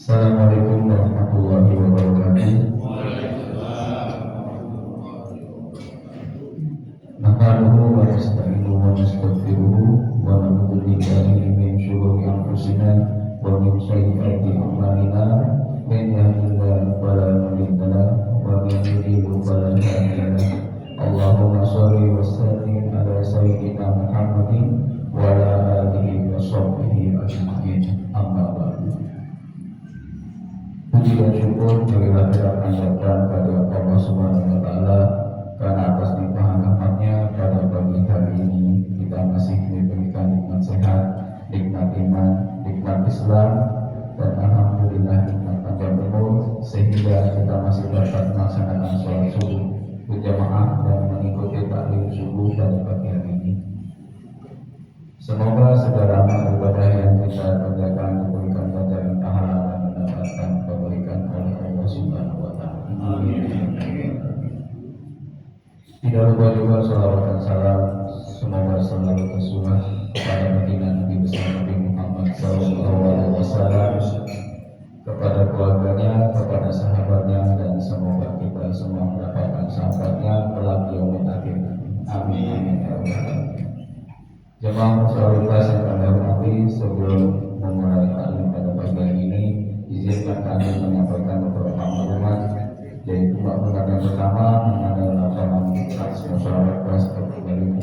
Assalamualaikum warahmatullahi wabarakatuh. Nahmaduhu wa nasta'inuhu wa nastaghfiruhu wa na'udzu billahi min shururi anfusina wa min sayyiati a'malina. Man yahdihillahu fala mudilla lahu wa man yudlil fala hadiya lahu. Allahumma shalli wa sallim ala sayyidina Muhammadin wa ala alihi wa sahbihi ajma'in. Amma ba'du. Puji dan syukur marilah kita panjatkan pada Allah Subhanahu wa taala karena atas limpahan rahmat-Nya pada pagi hari ini kita masih diberikan nikmat sehat, nikmat iman, nikmat Islam, dan alhamdulillah nikmat panjang umur sehingga kita masih dapat melaksanakan sholat subuh berjamaah dan mengikuti taklim subuh pada pagi hari ini. Semoga segala amal ibadah yang kita kerjakan diberikan ganjaran pahala dan mendapatkan kebaikan oleh Allah Subhanahu wa taala. Amin. Tidak lupa juga salawat dan salam semoga selalu tercurah kepada baginda Nabi besar Nabi Muhammad SAW, kepada keluarganya, kepada sahabatnya, dan semoga kita semua mendapatkan sahabatnya kelak yaumil akhir. Amin amin ya rabbal alamin. Jemaah musyawarah yang kami hormati, sebelum memulai taklim pada pagi hari ini, izinkan kami menyampaikan beberapa maklumat, yaitu maklumat yang pertama mengenai laporan aksi musyawarah kelas Terpilih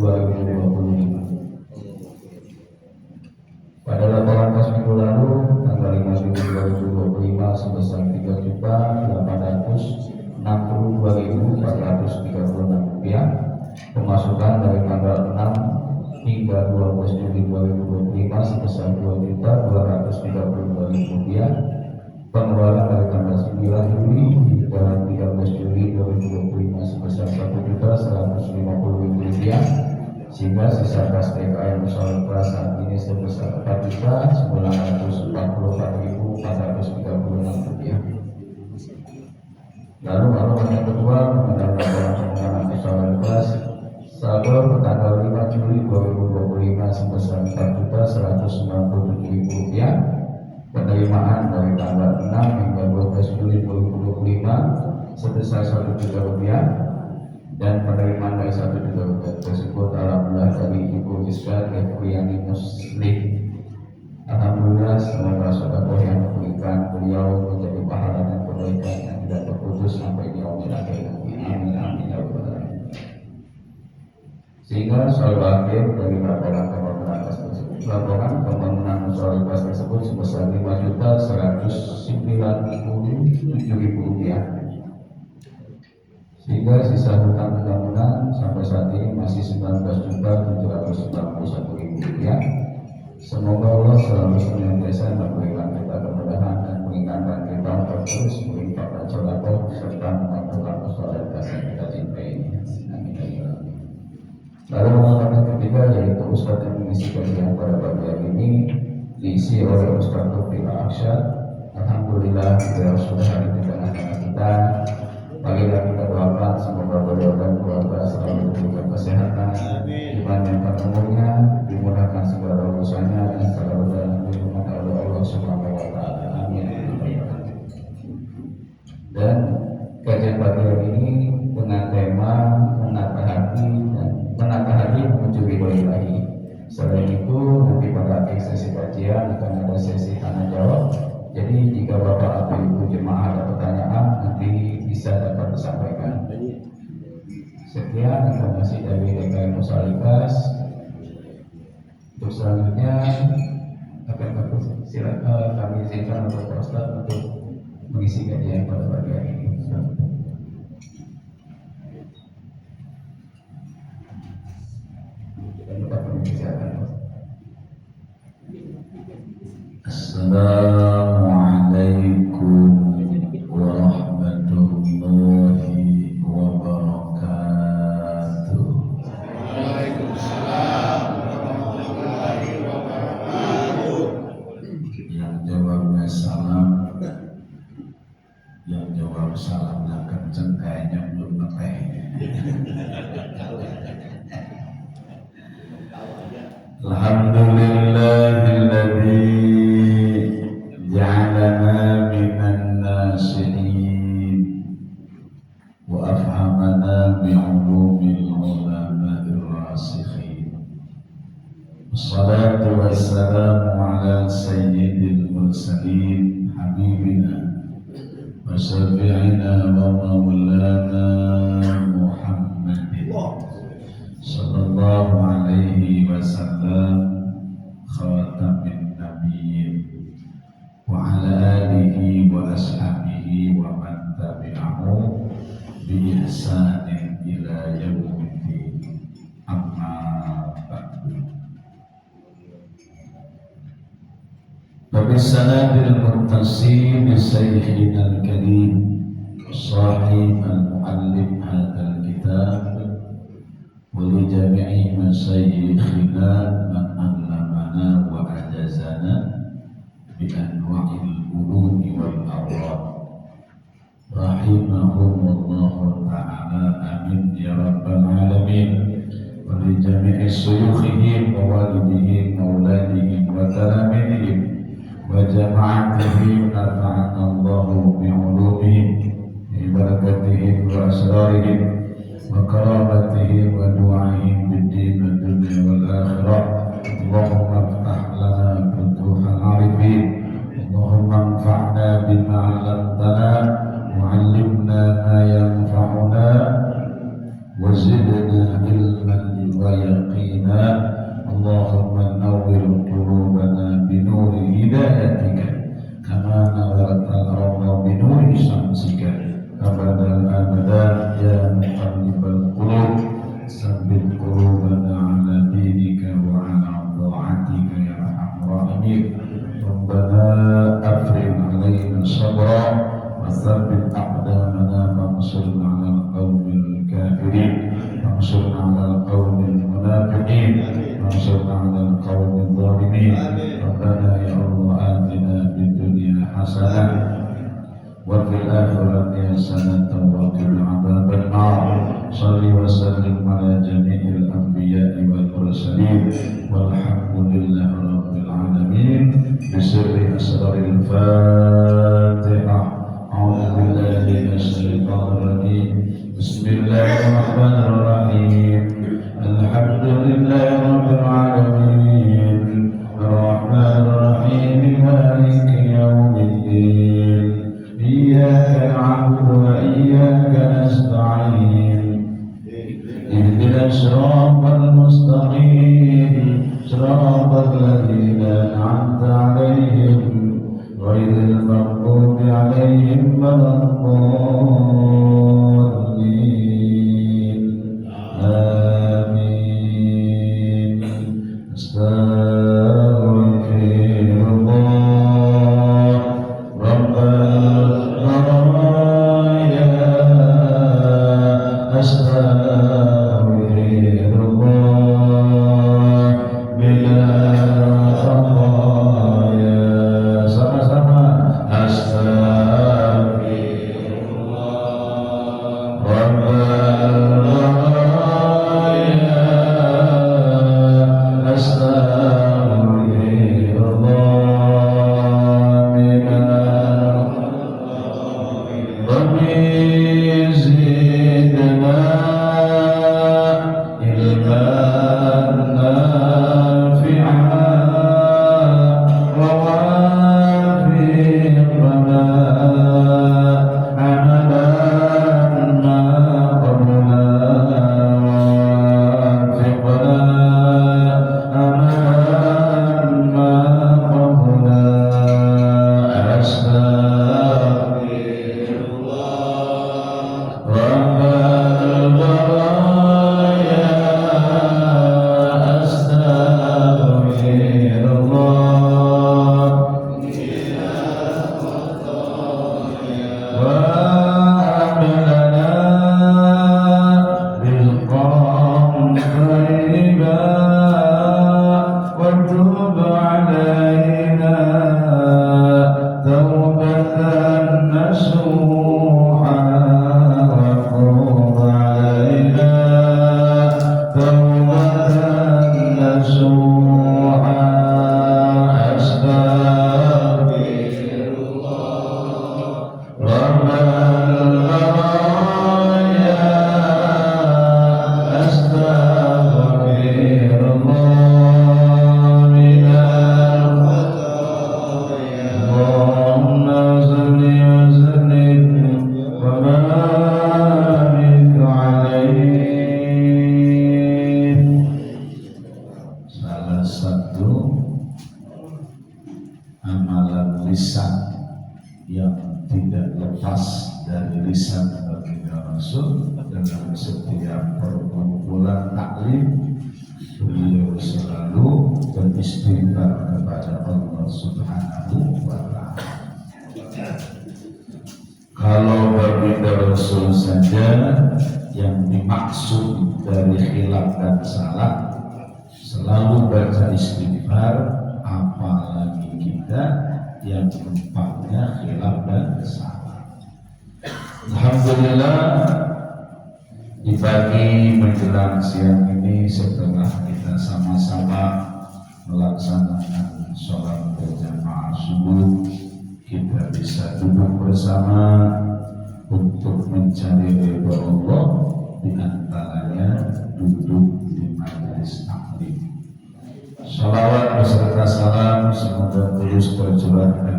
2025. Pada laporan kelas minggu lalu, tanggal 5 Juli 2025 sebesar Rp3.862.436, pemasukan dari tanggal 6 hingga 12 Juli 2025 sebesar Rp2.232.000, pengeluaran dari tanggal 9 Juli hingga 13 Juli 2025 sebesar Rp1.150.000, sehingga sisa kas TKM musyawarah saat ini sebesar Rp4.944.436. Lalu maklumat yang kedua mengenai laporan pengembangan musyawarah saldo tanggal 5 Juli 2025 sebesar Rp4.197.000, penerimaan dari tanggal 6 hingga 12 Juli 2025 sebesar Rp1.000.000, dan penerimaan dari Rp1.000.000 tersebut alhamdulillah dari Ibu Rizka Efriani Muslim. Alhamdulillah, semoga sedekah yang diberikan beliau menjadi pahala dan kebaikan yang tidak terputus sampai di yaumil akhir. Amin amin ya rabbal alamin. Sehingga saldo akhir dari laporan pembangunan tersebut, laporan pembangunan musyawarah tersebut sebesar Rp5.197.007, sehingga sisa hutang pembangunan sampai saat ini masih Rp19.791.000. Semoga Allah selalu senantiasa memberikan kita kemudahan dan mengingatkan kita untuk terus berinfak dan sedekah serta melakukan musyawarah yang kita cintai. Amin. Lalu maklumat ketiga yaitu Ustadz yang mengisi kajian pada pagi hari ini diisi oleh Ustadz Taufik Arsyad. Alhamdulillah beliau sudah hadir di tengah-tengah kita. Marilah kita doakan semoga beliau dan keluarga selalu diberikan kesehatan, dipanjangkan umurnya, dimudahkan segala urusannya, dan selalu dalam lindungan oleh Allah Subhanahu wa taala. Amin. Dan kajian pagi hari ini dengan tema menata hati dan menata hati menuju ridho Ilahi. Selain itu nanti pada akhir sesi kajian akan ada sesi tanya jawab. Jadi jika Bapak atau Ibu jemaah ada pertanyaan nanti bisa dapat disampaikan. Sekian informasi dari DKM Musalikas. Untuk selanjutnya akan kami izinkan untuk Pak Ustadz untuk mengisi kajian pada pagi hari ini. Assalamualaikum warahmatullahi wabarakatuh. Waalaikumsalam Alhamdulillahilladzi ja'alana minan nasihin wa afhamana bi'ulumil ulama'ir rasikhin. Wassalatu wassalamu ala sayyidil mursalin habibina wa syafi'ina wa maulana Muhammadin sallallahu alaihi wasallam khatamin nabiyyin wa ala alihi wa ashabihi wa man tabi'ahu bi ihsanin ila yaumiddin. Amma ba'du. Wabisanadil muttasil bi sayyidina al-karim sahib al-muallim hadzal kitab ولجميع مشايخنا من علمنا وأعجزنا بأنواع العلوم والأرواح رحمهم الله تعالى آمين يا رب العالمين ولجميع شيوخهم ووالدهم وأولادهم وتلاميذهم وجماعتهم نفعنا الله بعلومهم ببركتهم وأسرارهم وكرامتهم ودعائهم بالدين والدنيا والآخرة. اللهم افتح لنا فتوح العارفين. اللهم انفعنا بما علمتنا وعلمنا ما ينفعنا وزدنا علما ويقينا. اللهم نور قلوبنا بنور هدايتك كما نورت الأرض بنور شمسك أبدا أبدا يا مقلب القلوب ثبت قلوبنا على دينك وعلى طاعتك يا أرحم الراحمين. ربنا أفرغ علينا صبرا وثبت أقدامنا وانصرنا على القوم الكافرين وانصرنا على القوم المنافقين وانصرنا على القوم الظالمين. ربنا يا الله آتنا في الدنيا حسنة وفي الآخرة حسنة وقنا عذاب النار. صل وسلم على جميع الأنبياء والمرسلين والحمد لله رب العالمين بسر أسرار الفاتحة. أعوذ بالله من الشيطان الرجيم. بسم الله الرحمن الرحيم. الحمد لله رب العالمين الرحمن الرحيم مالك يوم الدين إياك نعبد وإياك نستعين اهدنا الصراط المستقيم صراط الذين أنعمت عليهم غير lisan yang tidak lepas dari lisan baginda Rasul. Dalam setiap perkumpulan taklim beliau selalu beristighfar kepada Allah Subhanahu wa ta'ala. Kalau baginda Rasul saja yang dimaksud dari khilaf dan salah selalu baca istighfar, apalagi kita yang tempatnya khilaf dan salah. Alhamdulillah, di pagi menjelang siang ini setelah kita sama-sama melaksanakan sholat berjamaah subuh, kita bisa duduk bersama untuk mencari ridha Allah, di antaranya duduk di majelis taklim. Shalawat beserta salam semoga terus tercurahkan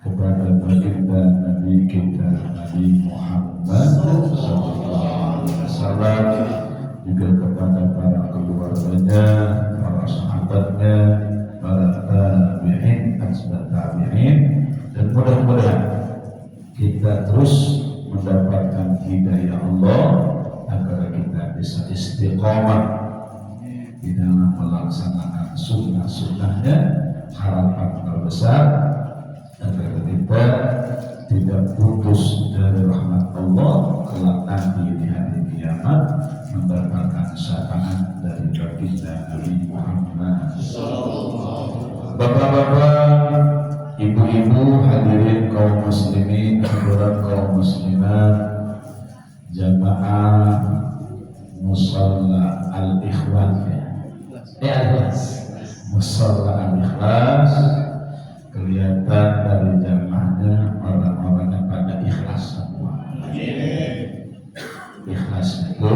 kepada baginda Nabi kita Nabi Muhammad sallallahu alaihi wasallam, juga kepada para keluarganya, para sahabatnya, para tabi'in, asbab tabi'in, dan mudah-mudahan kita terus mendapatkan hidayah Allah agar kita bisa istiqomah di dalam melaksanakan sunnah-sunnahnya. Harapan terbesar agar kita tidak putus dari rahmat Allah kelak nanti di hari kiamat, mendapatkan syafaat dari baginda Nabi Muhammad. Bapak-bapak, ibu-ibu, hadirin kaum muslimin, hadirat kaum muslimat, jamaah musalla al-ikhwan, musalla al-ikhlas, kelihatan dari jamaahnya orang-orangnya pada ikhlas semua. Ikhlas itu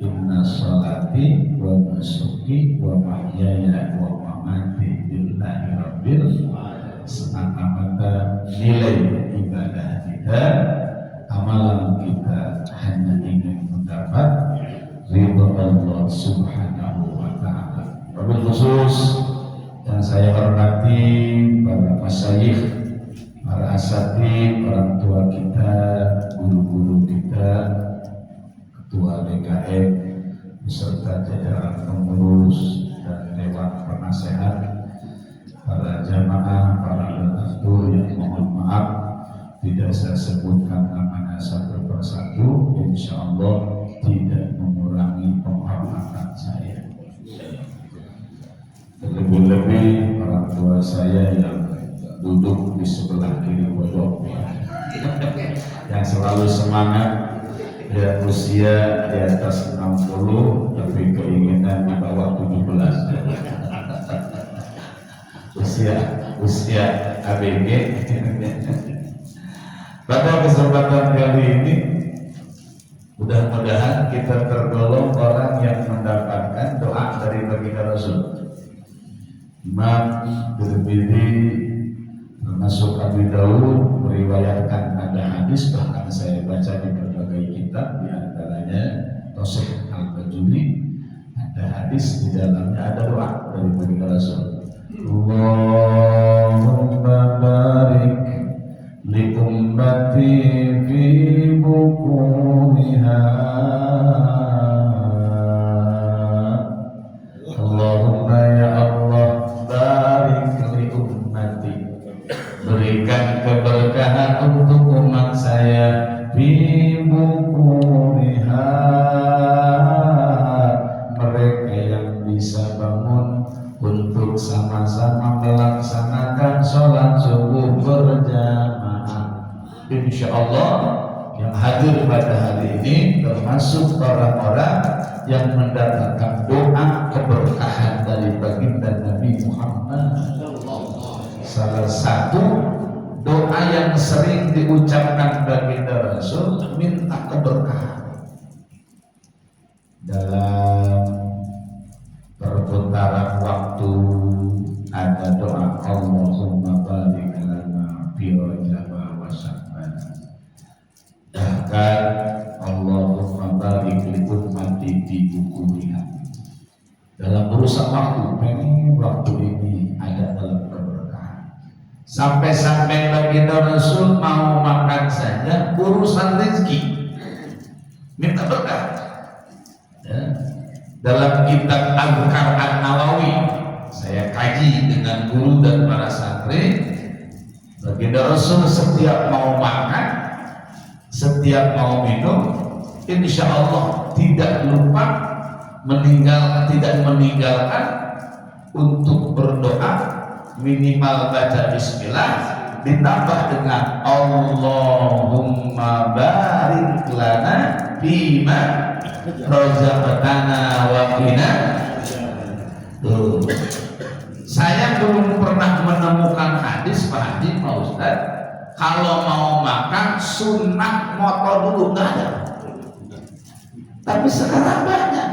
inna sholati wa nusuki wa mahyaya wa mamati lillahi rabbil alamin. Semata-mata nilai ibadah kita, amalan kita hanya ingin mendapat ridha Allah Subhanahu wa ta'ala. Wabil khusus yang saya hormati para masyayikh, para asatidz, orang tua kita, guru-guru kita, ketua DKM beserta jajaran pengurus dan dewan penasehat, para jamaah, para donatur yang mohon maaf tidak saya sebutkan namanya satu persatu, insya Allah tidak mengurangi penghormatan saya. Terlebih-lebih orang tua saya yang duduk di sebelah kiri pojok, yang selalu semangat, ya usia di atas 60 tapi keinginan di bawah 17. usia ABG. Pada kesempatan kali ini mudah-mudahan kita tergolong orang yang mendapatkan doa dari baginda Rasul. Imam Tirmidzi termasuk Abu Daud meriwayatkan ada hadis, bahkan saya baca di berbagai kitab, di antaranya Tosih Al-Bajuli, ada hadis di dalamnya ada doa dari baginda Rasul. Allahumma barik li ummati fi bukuniha, Allahumma ya Allah barik li ummati, berikan keberkahan untuk umat saya fi bukuniha, mereka yang bisa bangun untuk sama-sama melaksanakan sholat subuh berjamaah. Insya Allah yang hadir pada hari ini termasuk orang-orang yang mendapatkan doa keberkahan dari baginda Nabi Muhammad. Salah satu doa yang sering diucapkan baginda Rasul, minta keberkahan. Dalam perputaran waktu ada doa Allahumma barik lana fi Rajab wa Sya'ban, bahkan Allahumma barik li ummati fi bukuriha. Dalam urusan waktu, ini waktu ini ada dalam keberkahan. Sampai-sampai baginda Rasul mau makan saja urusan rezeki, minta berkah. Ya. Dalam kitab Adhkar An-Nawawi, saya kaji dengan guru dan para santri, baginda Rasul setiap mau makan, setiap mau minum, insya Allah tidak lupa tidak meninggalkan untuk berdoa, minimal baca bismillah ditambah dengan Allahumma barik lana bima razaqtana wa qina. Tuh. Saya belum pernah menemukan hadis Pak Haji, Pak Ustaz, kalau mau makan sunnah moto dulu, nggak ada. Tapi sekarang banyak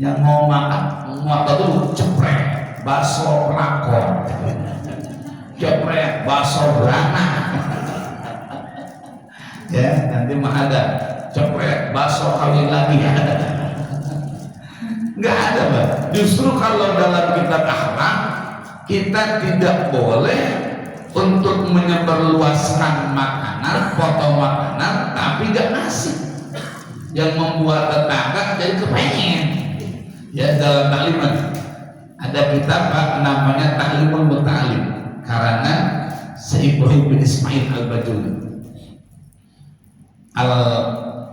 yang mau makan moto dulu, ceprek bakso pelakor, ceprek bakso beranak, ya nanti mah ada ceprek bakso kawin lagi, ada. Nggak ada, Mbak. Justru kalau dalam kitab akhlak kita tidak boleh untuk menyebarluaskan makanan, foto makanan, tapi nggak ngasih, yang membuat tetangga jadi kepengen. Ya, dalam taklimat ada kitab Pak, namanya Ta'limul Muta'alim, karangan Ibrahim bin Ismail Al-Bajuli.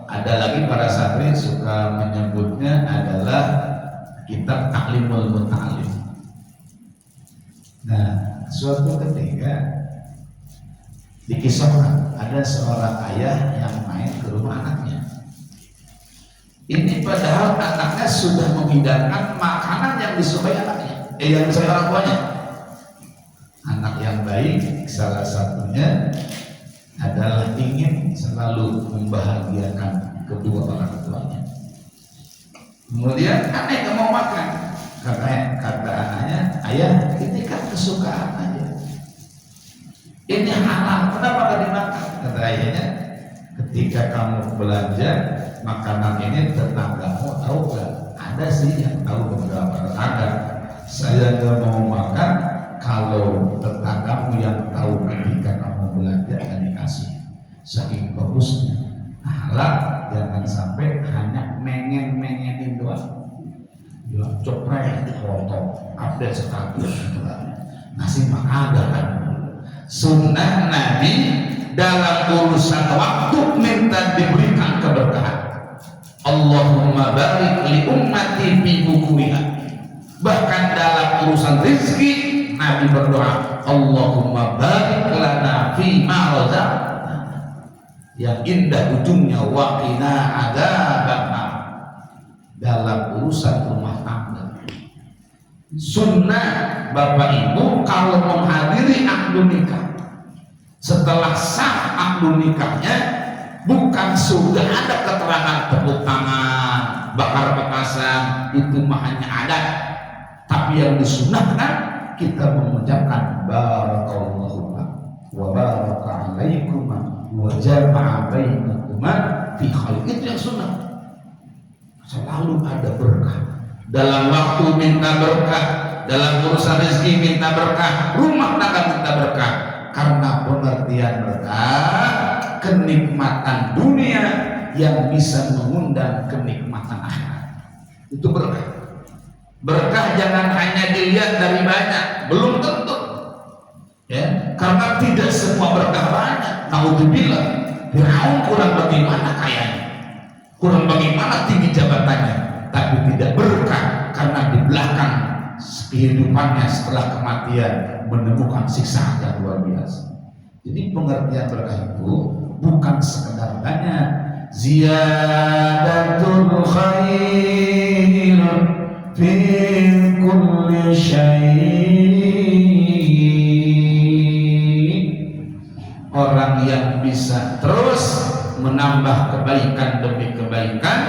Ada lagi para santri suka menyebutnya adalah kitab Ta'limul Muta'alim. Nah, suatu ketika dikisahkan ada seorang ayah yang main ke rumah anaknya. Ini padahal anaknya sudah menghidangkan makanan yang disukai anaknya, yang disukai orang tuanya. Anak yang baik salah satunya adalah ingin selalu membahagiakan kedua orang tuanya. Kemudian anaknya nggak mau makan, kata anaknya, ayah ini kan kesukaan aja, ini halal, kenapa gak dimakan? Kata ayahnya, ketika kamu belanja makanan ini tetanggamu tahu gak? Ada sih yang tahu beberapa tetangga. Saya gak mau makan kalau tetanggamu yang tahu ketika kamu belanja dan dikasih. Saking bagusnya. Halal, jangan sampai hanya mengen-mengenin doang. Bilang coprek, foto, update status, ngasih makan kan. Sunnah Nabi dalam urusan waktu minta diberikan keberkahan. Allahumma barik li ummati fi bukuiha. Bahkan dalam urusan rezeki Nabi berdoa, Allahumma barik lana fi ma razaqtana. Yang indah ujungnya wa qina adzabannar. Dalam urusan rumah tangga. Sunnah Bapak Ibu kalau menghadiri akad nikah, setelah sah akad nikahnya, bukan sudah ada keterangan tepuk tangan, bakar petasan, itu mah hanya adat. Tapi yang disunahkan kita mengucapkan barakallahu wa baraka alaikum wa jama'a bainakuma fi khair. Itu yang sunnah. Selalu ada berkah. Dalam waktu minta berkah, dalam urusan rezeki minta berkah, rumah tangga minta berkah. Karena pengertian berkah, kenikmatan dunia yang bisa mengundang kenikmatan akhirat. Itu berkah. Berkah jangan hanya dilihat dari banyak, belum tentu. Ya, karena tidak semua berkah banyak. Naudzubillah, Firaun kurang bagaimana kayanya, kurang bagaimana tinggi jabatannya, tapi tidak berkah karena di belakang kehidupannya setelah kematian menemukan siksaan yang luar biasa. Jadi pengertian berkah itu bukan sekedar banyak, ziyadatul khair fi kulli syai'. Orang yang bisa terus menambah kebaikan demi kebaikan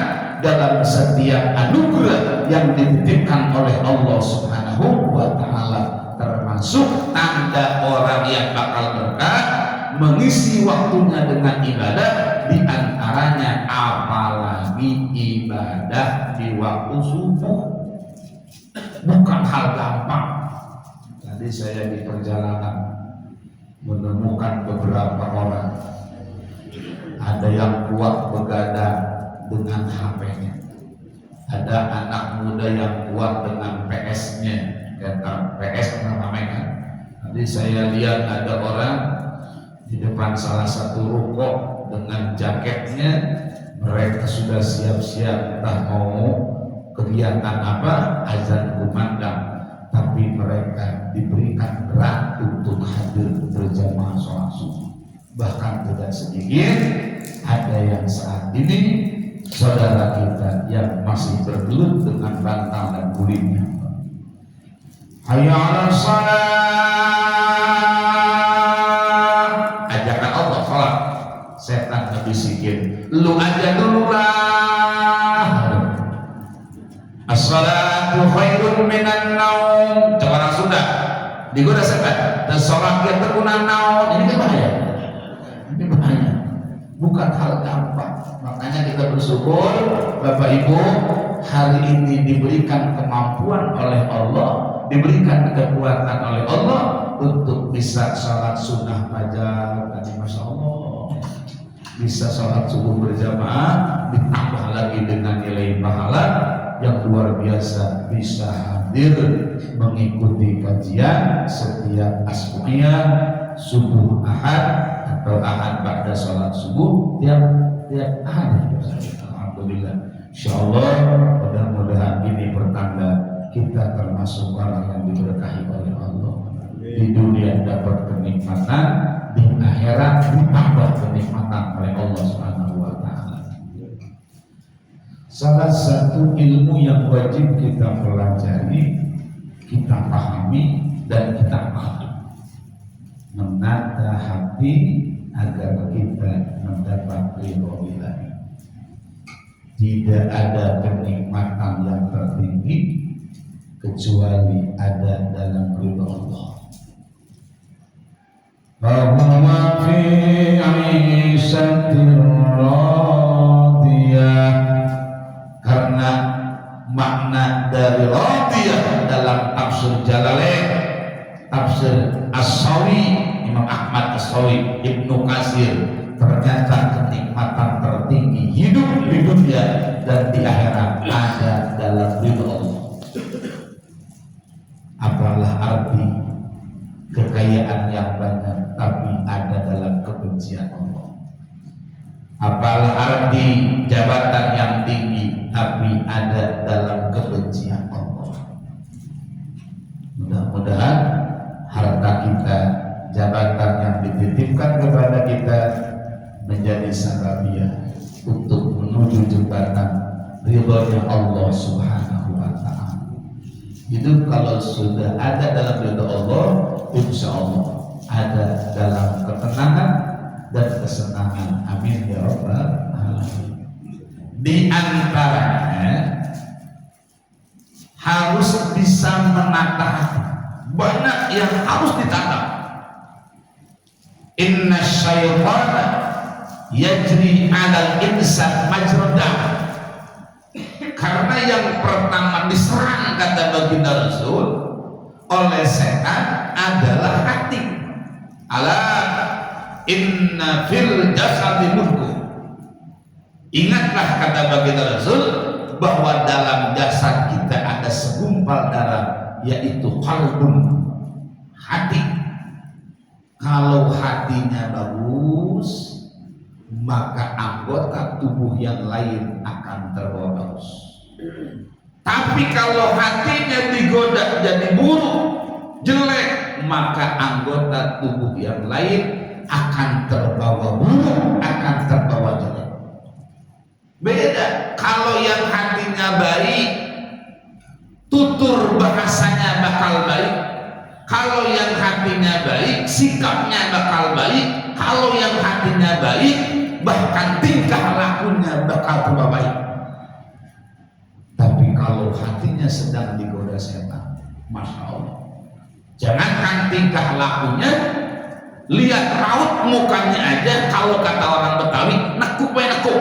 dalam setiap anugerah yang dititipkan oleh Allah Subhanahu wa ta'ala, termasuk tanda orang yang bakal berkah mengisi waktunya dengan ibadah, di antaranya apalagi ibadah di waktu subuh. Bukan hal gampang. Tadi saya di perjalanan menemukan beberapa orang ada yang kuat begadang dengan HP-nya, ada anak muda yang kuat dengan PS-nya, dan PS namanya kan. Nanti saya lihat ada orang di depan salah satu ruko dengan jaketnya, mereka sudah siap-siap entah mau kegiatan apa, azan kumandang, tapi mereka diberikan berat untuk hadir berjamaah sholat subuh. Bahkan tidak sedikit ada yang saat ini saudara kita yang masih bergelut dengan bantal dan gulingnya. Hayya 'alas shalah, ajakan Allah sholat, setan ngebisikin, lu aja dulu lah. As-salatu khairun minan naum. Coba orang Sunda digoda setan, dan sholat yang terguna naum. Ini kan bahaya. Ini bahaya. Bukan hal gampang. Makanya kita bersyukur Bapak Ibu hari ini diberikan kemampuan oleh Allah, diberikan kekuatan oleh Allah untuk bisa sholat sunnah fajar. Tadi Masya Allah, bisa sholat subuh berjamaah, ditambah lagi dengan nilai pahala yang luar biasa, bisa hadir mengikuti kajian setiap asbuhiyah, subuh ahad atau ahad pada sholat subuh tiap hari. Alhamdulillah, insyaallah mudah-mudahan ini pertanda kita termasuk orang yang diberkahi oleh Allah. Di dunia dapat kenikmatan, di akhirat ditambah kenikmatan oleh Allah Subhanahu wa taala. Salah satu ilmu yang wajib kita pelajari, kita pahami dan kita pahami, menata hati agar kita mendapat ridho Ilahi. Tidak ada kenikmatan yang tertinggi kecuali ada dalam ridho Allah. Bahwa fi aisatir radiyah, karena makna dari radiyah dalam tafsir Jalalain, tafsir As-Sawi, Imam Ahmad As-Sawi, Ibnu Katsir, ternyata kenikmatan tertinggi hidup di dunia dan di akhirat ada dalam ridho Allah. Apalah arti kekayaan yang banyak tapi ada dalam kebencian Allah? Apalah arti jabatan yang tinggi tapi ada dalam kebencian Allah? Mudah-mudahan harta kita, jabatan yang dititipkan kepada kita menjadi sababiah untuk menuju jembatan ridhonya Allah Subhanahu wa ta'ala. Hidup kalau sudah ada dalam ridho Allah, insya Allah ada dalam ketenangan dan kesenangan. Amin ya rabbal alamin. Di antaranya harus bisa menata hati. Banyak yang harus ditata. Inna syaitana yajri 'alal insan majradah. Karena yang pertama diserang, kata baginda Rasul, oleh setan adalah hati. Ala inna fil jasadi mudghah. Ingatlah, kata baginda Rasul, bahwa dalam jasad kita ada segumpal darah, yaitu qalbun, hati. Kalau hatinya bagus, maka anggota tubuh yang lain akan terbawa bagus. Tapi kalau hatinya digoda jadi buruk, jelek, maka anggota tubuh yang lain akan terbawa buruk, akan terbawa jelek. Beda, kalau yang hatinya baik, tutur bahasanya bakal baik. Kalau yang hatinya baik, sikapnya bakal baik. Kalau yang hatinya baik, bahkan tingkah lakunya bakal tambah baik. Tapi kalau hatinya sedang digoda setan, Masya Allah, jangankan tingkah lakunya, lihat raut mukanya aja, kalau kata orang Betawi, nekuk bae nekuk,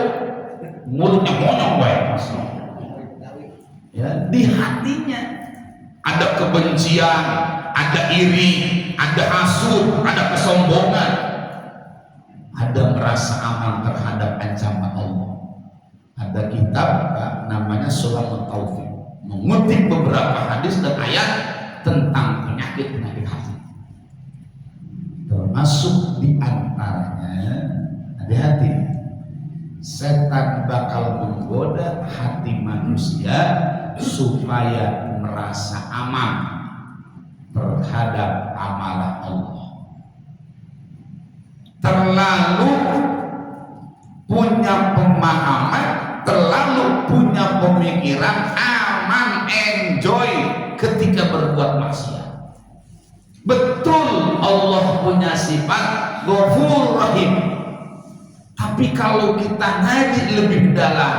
mulutnya monyong bae. Ya, di hatinya ada kebencian, ada iri, ada hasud, ada kesombongan, ada merasa aman terhadap ancaman Allah. Ada kitab namanya Sulamun Taufik, mengutip beberapa hadis dan ayat tentang penyakit-penyakit hati. Termasuk di antaranya, hati-hati, setan bakal menggoda hati manusia supaya merasa aman terhadap amalan Allah. Terlalu punya pemahaman, terlalu punya pemikiran aman, enjoy ketika berbuat maksiat. Betul Allah punya sifat Ghafur Rahim, tapi kalau kita ngaji lebih dalam,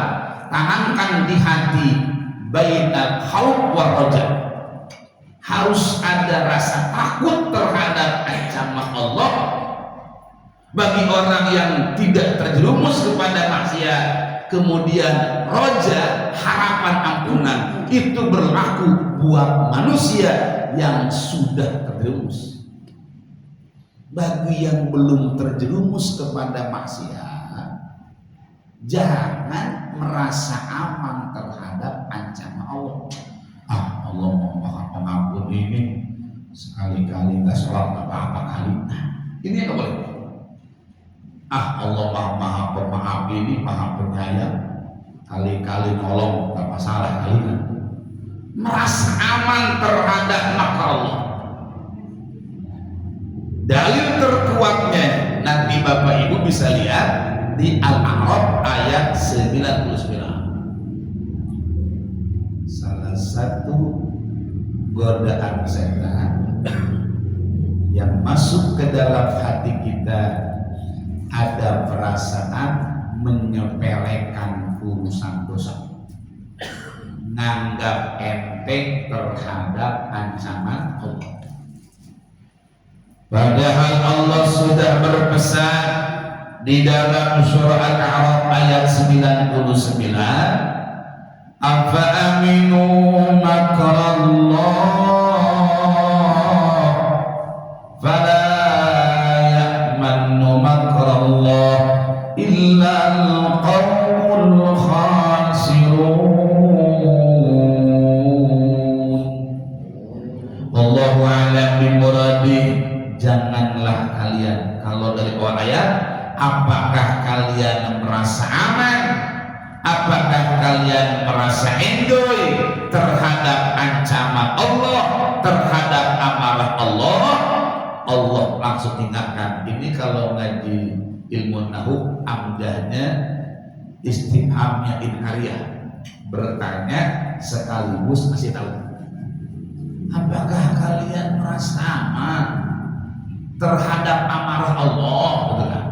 tanamkan di hati bainal khauf war raja, harus ada rasa takut terhadap ancaman Allah. Bagi orang yang tidak terjerumus kepada maksiat, kemudian roja, harapan ampunan, itu berlaku buat manusia yang sudah terjerumus. Bagi yang belum terjerumus kepada maksiat, jangan merasa aman terhadap ancaman Allah. Allah mau maha pengampun ini, sekali-kali nggak sholat apa-apa kali. Ini yang nggak boleh. Allah maha pemaaf ini, maha penyayang, kali-kali nolong gak masalah kali. Merasa aman terhadap makar Allah. Dalil terkuatnya nanti Bapak Ibu bisa lihat di Al-A'raf ayat 99. Salah satu godaan setan yang masuk ke dalam hati kita, ada perasaan menyepelekan urusan dosa, nganggap enteng terhadap ancaman Allah. Padahal Allah sudah berpesan di dalam surah Al-A'raf ayat 99, afa aminu makrallah fala ya'mannu makrallah illa al-qawmul khasirun. Allahu a'lam bimuradi. Janganlah kalian, kalau dari awal ayat, apakah kalian merasa aman, apakah kalian merasa enjoy terhadap ancaman Allah, terhadap amarah Allah? Allah langsung ingatkan. Ini kalau ngaji ilmu nahwu, amdahnya istifhamnya inkariyah, bertanya sekaligus kasih tahu. Apakah kalian merasa aman terhadap amarah Allah? Betul kan?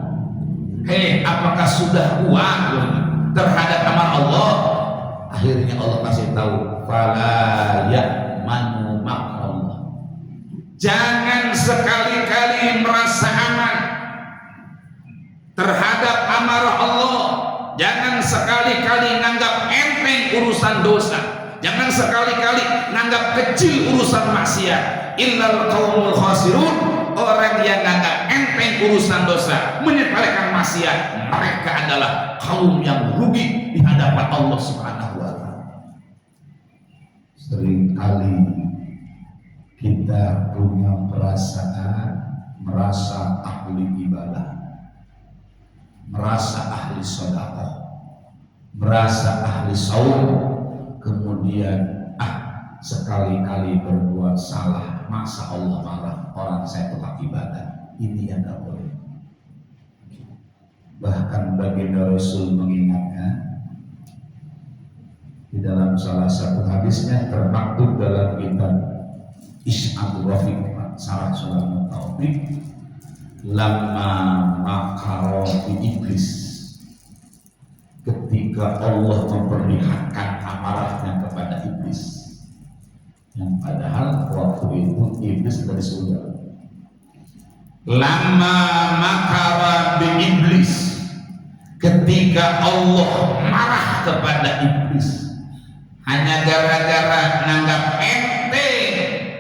Hei, apakah sudah kuat terhadap amarah Allah? Akhirnya Allah kasih tahu, fala ya'manu makrallah. Jangan sekali-kali merasa aman terhadap amarah Allah. Jangan sekali-kali nganggap enteng urusan dosa. Jangan sekali-kali nganggap kecil urusan maksiat. Illal qaumul khasirun. Orang yang nganggap enteng urusan dosa, menyepelekan maksiat, mereka adalah kaum yang rugi di hadapan Allah Subhanahu wa ta'ala. Seringkali kita punya perasaan merasa ahli ibadah, merasa ahli sedekah, merasa ahli saum, kemudian sekali-kali berbuat salah, masa Allah marah, orang saya tukang ibadah. Ini yang tidak boleh. Bahkan baginda Rasul mengingatkan di dalam salah satu hadisnya, termaktub dalam kitab Is'abul Rafiq Sarah Sulamun Taufik, lama makaro iblis, ketika Allah memperlihatkan amarahnya kepada iblis, yang padahal waktu itu iblis dari surga. Lama makara bi iblis, ketika Allah marah kepada iblis hanya gara-gara nganggap enteng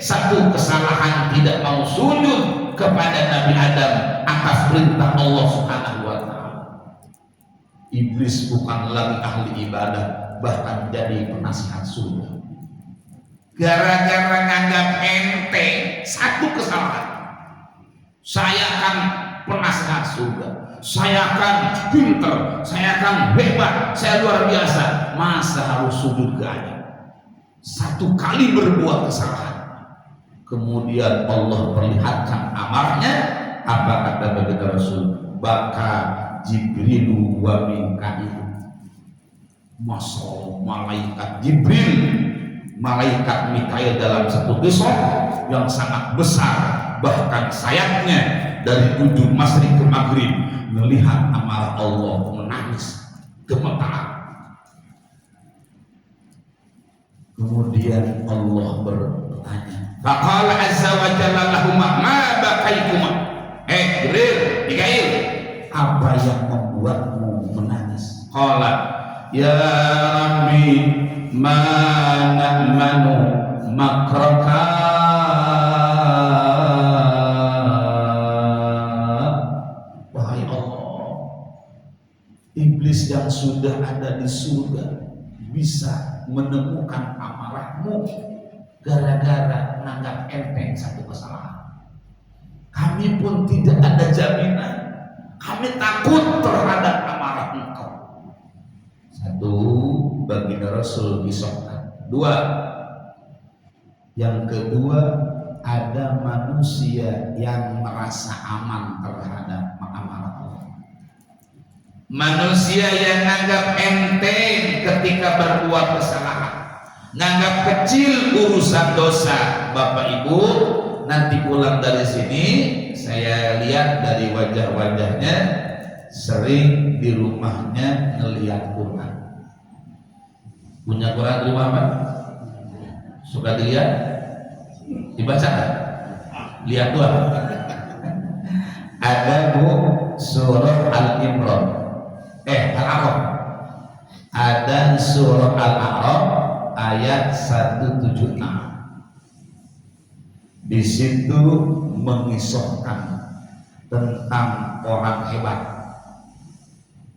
satu kesalahan tidak mau sujud kepada Nabi Adam atas perintah Allah Subhanahu wa taala. Iblis bukan lagi ahli ibadah, bahkan jadi penasihat surga. Gara-gara nganggap enteng satu kesalahan, saya akan penasihat surga, saya akan pinter, saya akan hebat, saya luar biasa. Masa harus sujud ke Adam? Satu kali berbuat kesalahan, kemudian Allah perlihatkan amarnya. Apa kata baginda Rasul? Baka Jibrilu wa Mikail. Masya Allah, malaikat Jibril, malaikat Mikail dalam satu kisah yang sangat besar, bahkan sayapnya dari ujung masyrik ke maghrib melihat amarah Allah, menangis gemetar. Kemudian Allah bertanya, faqala azza wa jalla lahuma ma bakaikuma. Jibril, Mikail, apa yang membuatmu menangis? Qala ya Rabbi ma na'manu makraka. Wahai Allah, iblis yang sudah ada di surga bisa menemukan amarahmu gara-gara menganggap enteng satu kesalahan. Kami pun tidak ada jaminan, kami takut terhadap amarah engkau. Satu, baginda Rasul disokkan. Dua, yang kedua, ada manusia yang merasa aman terhadap amarah Allah. Manusia yang menganggap enteng ketika berbuat kesalahan, menganggap kecil urusan dosa. Bapak Ibu, nanti pulang dari sini saya lihat dari wajah-wajahnya sering di rumahnya ngelihat Quran. Punya Quran di rumah apa? Suka dilihat? Dibaca kan? Lihat tuh. Ada Bu surah Al-Imran, Al-A'raf. Ada surah Al-A'raf ayat 176. Di situ mengisahkan tentang orang hebat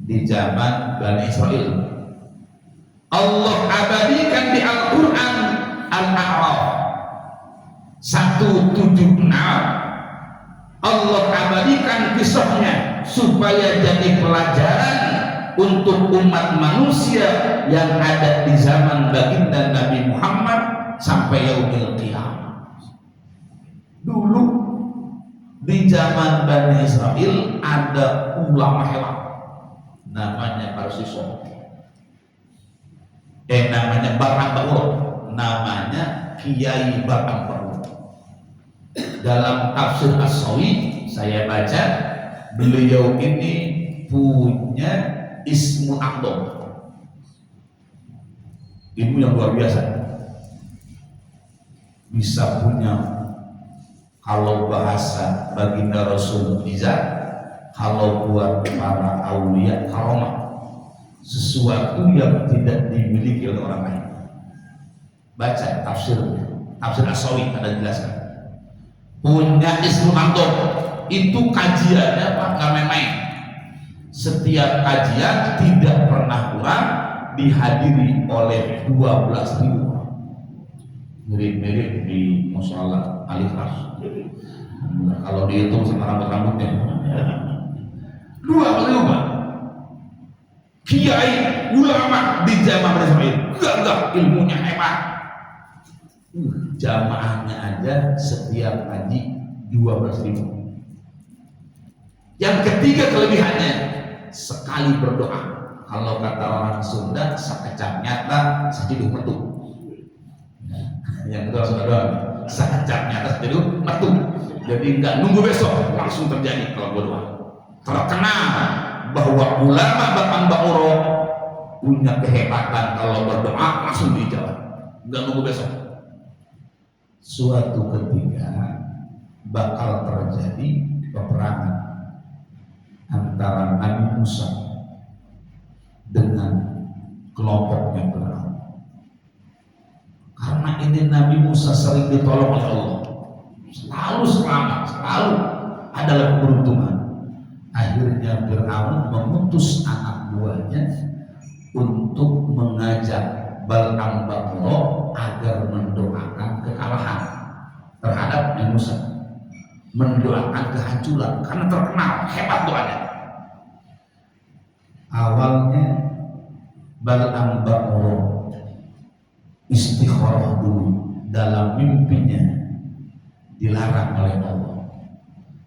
di zaman Bani Israel. Allah abadikan di Al-Quran Al-A'raf 176. Allah abadikan kisahnya supaya jadi pelajaran untuk umat manusia yang ada di zaman baginda Nabi Muhammad sampai yaumil qiyamah. Dulu di zaman Bani Israel ada ulama hebat namanya Parsiso, namanya Batang Baur, namanya Kiai Batang Baur. Dalam tafsir As-Sawi saya baca, beliau ini punya Ismu A'dham, ilmu yang luar biasa. Bisa punya, kalau bahasa baginda Rasul mukjizat, kalau buat para aulia karomah, sesuatu yang tidak dimiliki oleh orang lain. Baca tafsirnya, tafsir As-Sawi ada jelaskan. Punya Ismu A'dham, itu kajiannya Pak nggak main-main. Setiap kajian tidak pernah kurang dihadiri oleh 12.000 orang. Mirip-mirip di Mushola Al-Ikhlas. Kalau dihitung sama rambut-rambutnya 12.000 kiai ulama di zaman Israel, gagah ilmunya hebat. Jamaahnya aja setiap haji 12.000. Yang ketiga kelebihannya, sekali berdoa, kalau kata orang Sunda, sakecap nyata sejeduk metu. Yang kedua saudara, sakecap nyata sejeduk metu. Jadi nggak nunggu besok, langsung terjadi kalau berdoa. Terkenal bahwa ulama Batang Bauro punya kehebatan kalau berdoa langsung dijawab, nggak nunggu besok. Suatu ketika bakal terjadi peperangan antara Nabi Musa dengan kelompoknya Firaun. Karena ini Nabi Musa sering ditolong oleh Allah, selalu selamat, selalu adalah keberuntungan. Akhirnya Fir'aun mengutus anak buahnya untuk mengajak Bal'am Ba'uro agar mendoakan kekalahan terhadap Nabi Musa, mendoakan kehancuran karena terkenal hebat doanya. Awalnya Bal'am Ba'uro istikharah dulu dalam mimpinya, dilarang oleh Allah.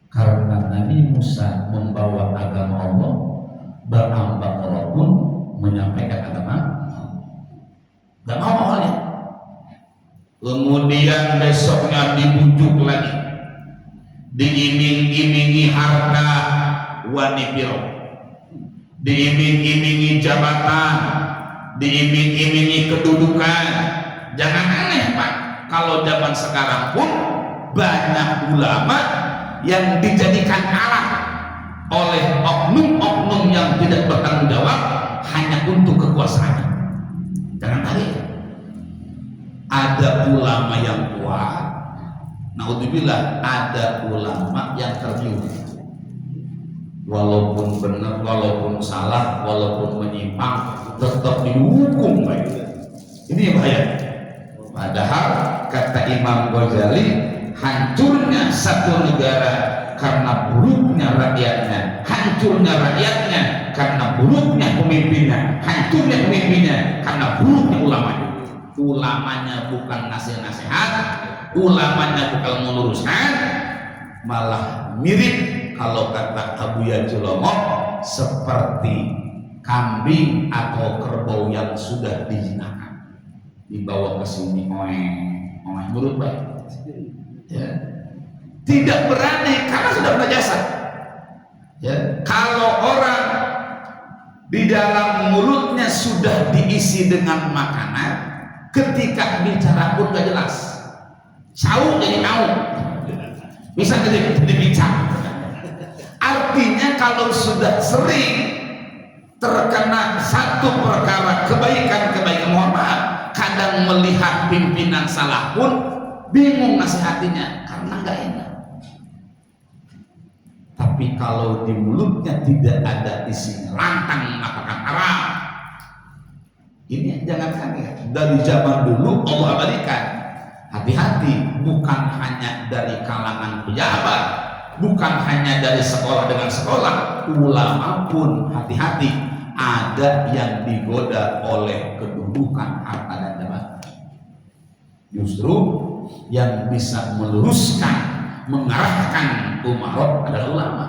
Karena Nabi Musa membawa agama Allah, Bal'am Ba'uro pun menyampaikan agama, gak mau awalnya. Kemudian besoknya dibujuk lagi, diiming-imingi harta wanita, diiming-imingi jabatan, diiming-imingi kedudukan. Jangan aneh Pak, kalau zaman sekarang pun banyak ulama yang dijadikan alat oleh oknum-oknum yang tidak bertanggung jawab hanya untuk kekuasaan. Jangan tarik. Ada ulama yang kuat, naudzubillah, ada ulama yang tergiur. Walaupun benar, walaupun salah, walaupun menyimpang, tetap dihukum baik. Ini yang bahaya. Padahal kata Imam Ghazali, hancurnya satu negara karena buruknya rakyatnya, hancurnya rakyatnya karena buruknya pemimpinnya, hancurnya pemimpinnya karena buruknya ulamanya. Ulamanya bukan ngasih nasihat, ulamanya bukan meluruskan, malah mirip kalau kata Abu Yajulomo seperti kambing atau kerbau yang sudah dijinakan, dibawa ke sini oeng mulut baik, ya. Tidak berani karena sudah berjasa. Ya, kalau orang di dalam mulutnya sudah diisi dengan makanan, ketika bicara pun gak jelas, sauk jadi tahu, bisa jadi bicara. Artinya kalau sudah sering terkena satu perkara kebaikan, mohon maaf, kadang melihat pimpinan salah pun bingung nasihatinya karena gak enak. Tapi kalau di mulutnya tidak ada isinya, lantang mengatakan haram, ini jangan kaget. Dari zaman dulu Allah abadikan. Hati-hati, bukan hanya dari kalangan pejabat, bukan hanya dari sekolah dengan sekolah, ulama pun hati-hati, ada yang digoda oleh kedudukan, harta dan jabatan. Justru yang bisa meluruskan, mengarahkan umarat adalah ulama.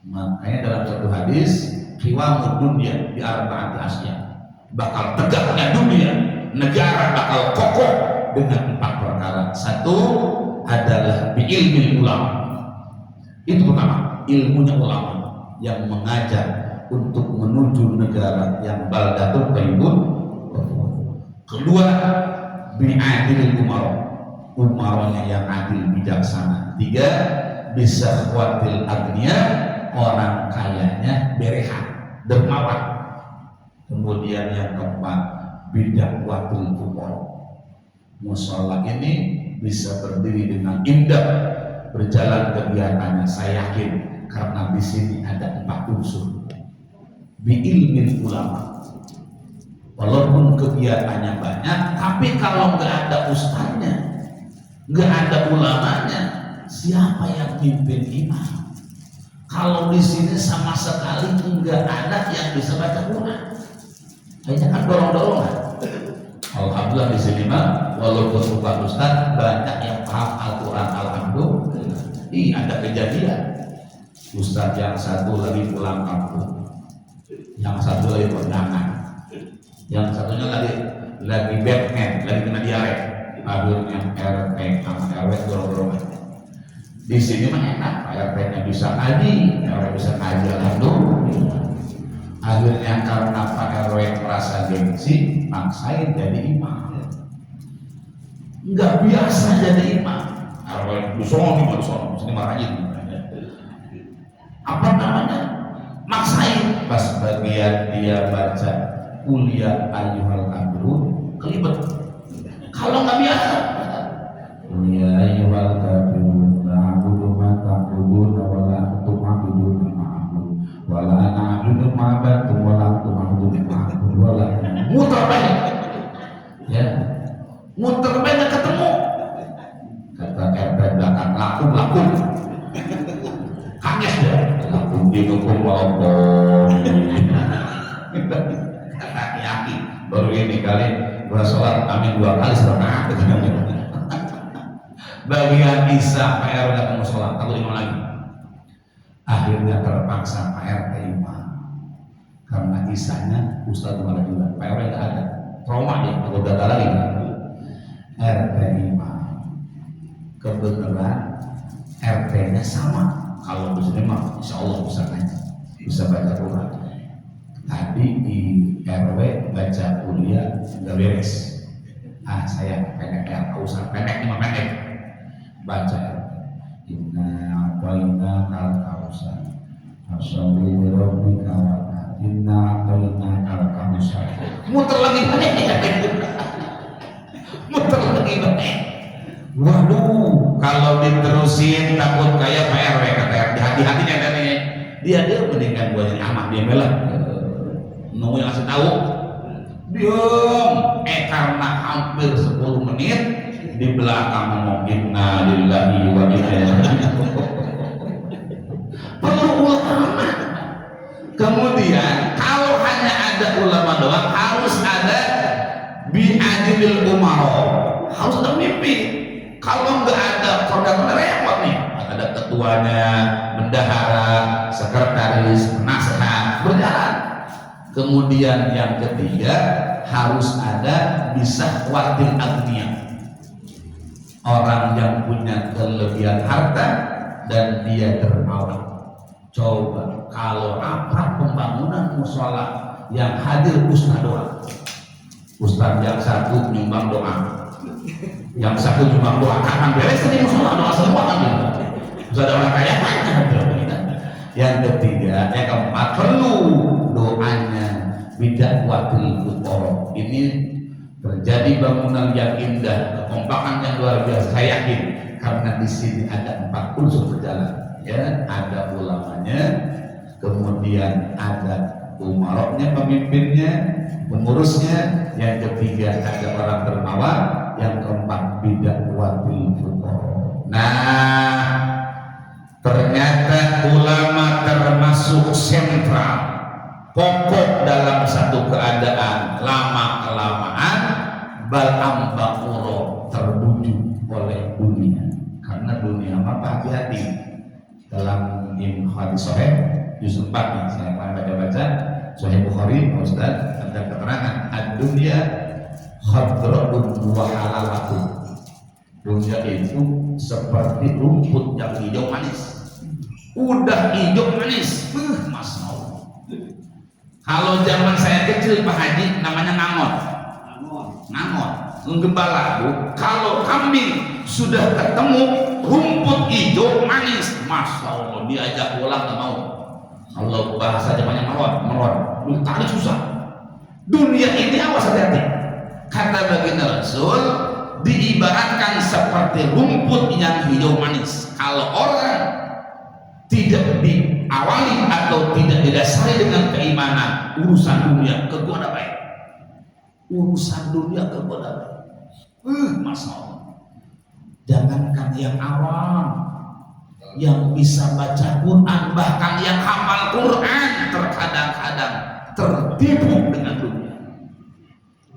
Makanya dalam satu hadis, qiwamud dunya bi arba'ati asya, bakal tegaknya dunia, negara bakal kokoh dengan 4 perkara. Satu adalah bi ilmi ulama. Itu pertama, ilmunya ulama yang mengajar untuk menuju negara yang baldatun thayyibun. Kedua, bi adil umara, umaranya yang adil bijaksana. 3, bisa kuatil agniya, orang kayanya berehan, dermawan. Kemudian yang keempat, bidak watul fuqara, musola ini bisa berdiri dengan indah, berjalan kegiatannya. Saya yakin karena di sini ada 4 unsur. Bi ilmin ulama, walaupun kegiatannya banyak, tapi kalau nggak ada ustaznya, nggak ada ulamanya, siapa yang pimpin imam? Kalau di sini sama sekali nggak ada yang bisa baca Quran, hanya kan dorong-dorongan. Alhamdulillah di sini mah walaupun bukan ustaz, banyak yang paham Al-Quran. Alhamdulillah. Ada kejadian, ustaz yang satu lagi pulang kampung, yang satu lagi kondangan, yang satunya lagi Batman, lagi kena diare. Akhirnya RT sama RW dorong-dorongan. Di sini mah enak, RT-nya bisa ngaji, RW bisa ngaji, alhamdulillah. Akhirnya karena Pak RW merasa gengsi, maksain jadi imam. Nggak biasa jadi imam. RW dusono, sini marahnya. Apa namanya? Maksain. Pas bagian dia baca kuliah ayyuhal kafirun, kelibet. Kalau nggak biasa, Ya ayyuhal kafirun la a'budu ma ta'budun wa la antum 'abidun ma a'budu wa la ana 'abidun ma ba'tum wa la antum 'abidun ma a'budu wa la muter banyak, ya, muter banyak ketemu. Kata RT belakang laku, kaget ya, laku di hukum walaupun. Kata Aki baru ini kali gua sholat amin 2 kali serakaat. Bagian Isa Pak RT nggak mau sholat, takut imam lagi. Akhirnya terpaksa Pak RT imam karena Isanya Ustadz malah juga Pak RT nggak ada, trauma dia, takut gagal lagi. RT imam, kebetulan RT-nya sama. Kalau disini mah Insya Allah bisa baca Quran. Tadi di RW baca kuliah nggak beres. Saya pendek ya, usah pendek, cuma pendek. Baca inna a'tayna kal kausar fasholli li rabbika wanhar inna a'tayna kal kausar. Muter lagi muter lagi. Waduh, kalau diterusin takut kayak Pak RW kata RT. Hati-hatinya dari dia mendingan gua jadi amat dia melah nunggu yang ngasih tahu diam. Karena hampir 10 menit di belakang ngomong inna lillahi wa inna ilaihi perlu ulama. Kemudian kalau hanya ada ulama doang, harus ada bi'adilil umaro, harus ada mimpi. Kalau nggak ada program repot nih, ada ketuanya, bendahara, sekretaris, penasehat, berjalan. Kemudian yang ketiga harus ada bisa watil agniya, orang yang punya kelebihan harta dan dia dermawan. Coba kalau rapat pembangunan musola yang hadir ustaz doa, ustaz yang satu nyumbang doa, yang satu nyumbang doa, akan beres di musola doa semua kan gitu. Terus ada orang kaya. Yang ketiga, yang keempat perlu doanya bidak wakil futoro. Ini terjadi bangunan yang indah, kekompakan yang luar biasa. Saya yakin karena di sini ada 4 unsur berjalan. Ya, ada ulamanya, kemudian ada umaroknya, pemimpinnya, pengurusnya, yang ketiga ada orang dermawan, yang keempat bidak wakil futoro. Nah, ternyata ulama termasuk sentral, pokok dalam satu keadaan. Lama kelamaan balam bakuro terbujuk oleh dunia, karena dunia apa? Hati-hati. Dalam hadis Sahih juz 4 nih, saya pernah baca Sahih Bukhari, Ustaz, ada keterangan ad-dunya khadratun wa halalatun. Dunia itu seperti rumput yang hijau manis. Udah hijau manis, Masya Allah. Kalau zaman saya kecil Pak Haji namanya ngangon, gembala. Kalau kambing sudah ketemu rumput hijau manis, Masya Allah, diajak pulang nggak mau. Kalau bahasa zamannya meron, tadi susah. Dunia ini awas hati-hati. Kata baginda Rasul, diibaratkan seperti rumput yang hijau manis. Kalau orang tidak diawali atau tidak didasari dengan keimanan, urusan dunia kegoda baik. Urusan dunia kegoda baik. Masya Allah. Jangankan yang awam, yang bisa baca Quran, bahkan yang hafal Quran terkadang-kadang tertipu dengan dunia.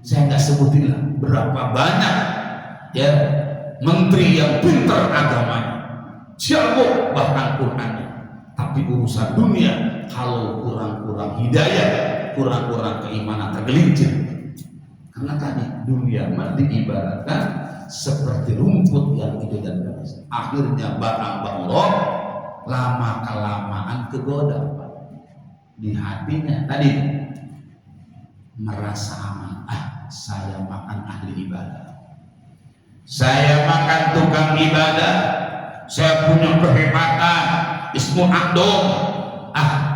Saya nggak sebutin lah berapa banyak ya menteri yang pintar agamanya, jago bahkan Qurannya, tapi urusan dunia kalau kurang-kurang hidayah, kurang-kurang keimanan, tergelincir. Karena tadi dunia mah diibaratkan seperti rumput yang hijau dan manis. Akhirnya barang Allah lama kelamaan kegoda di hatinya. Tadi merasa aman. Saya makan ahli ibadah, saya makan tukang ibadah, saya punya kehebatan, ismu akdom.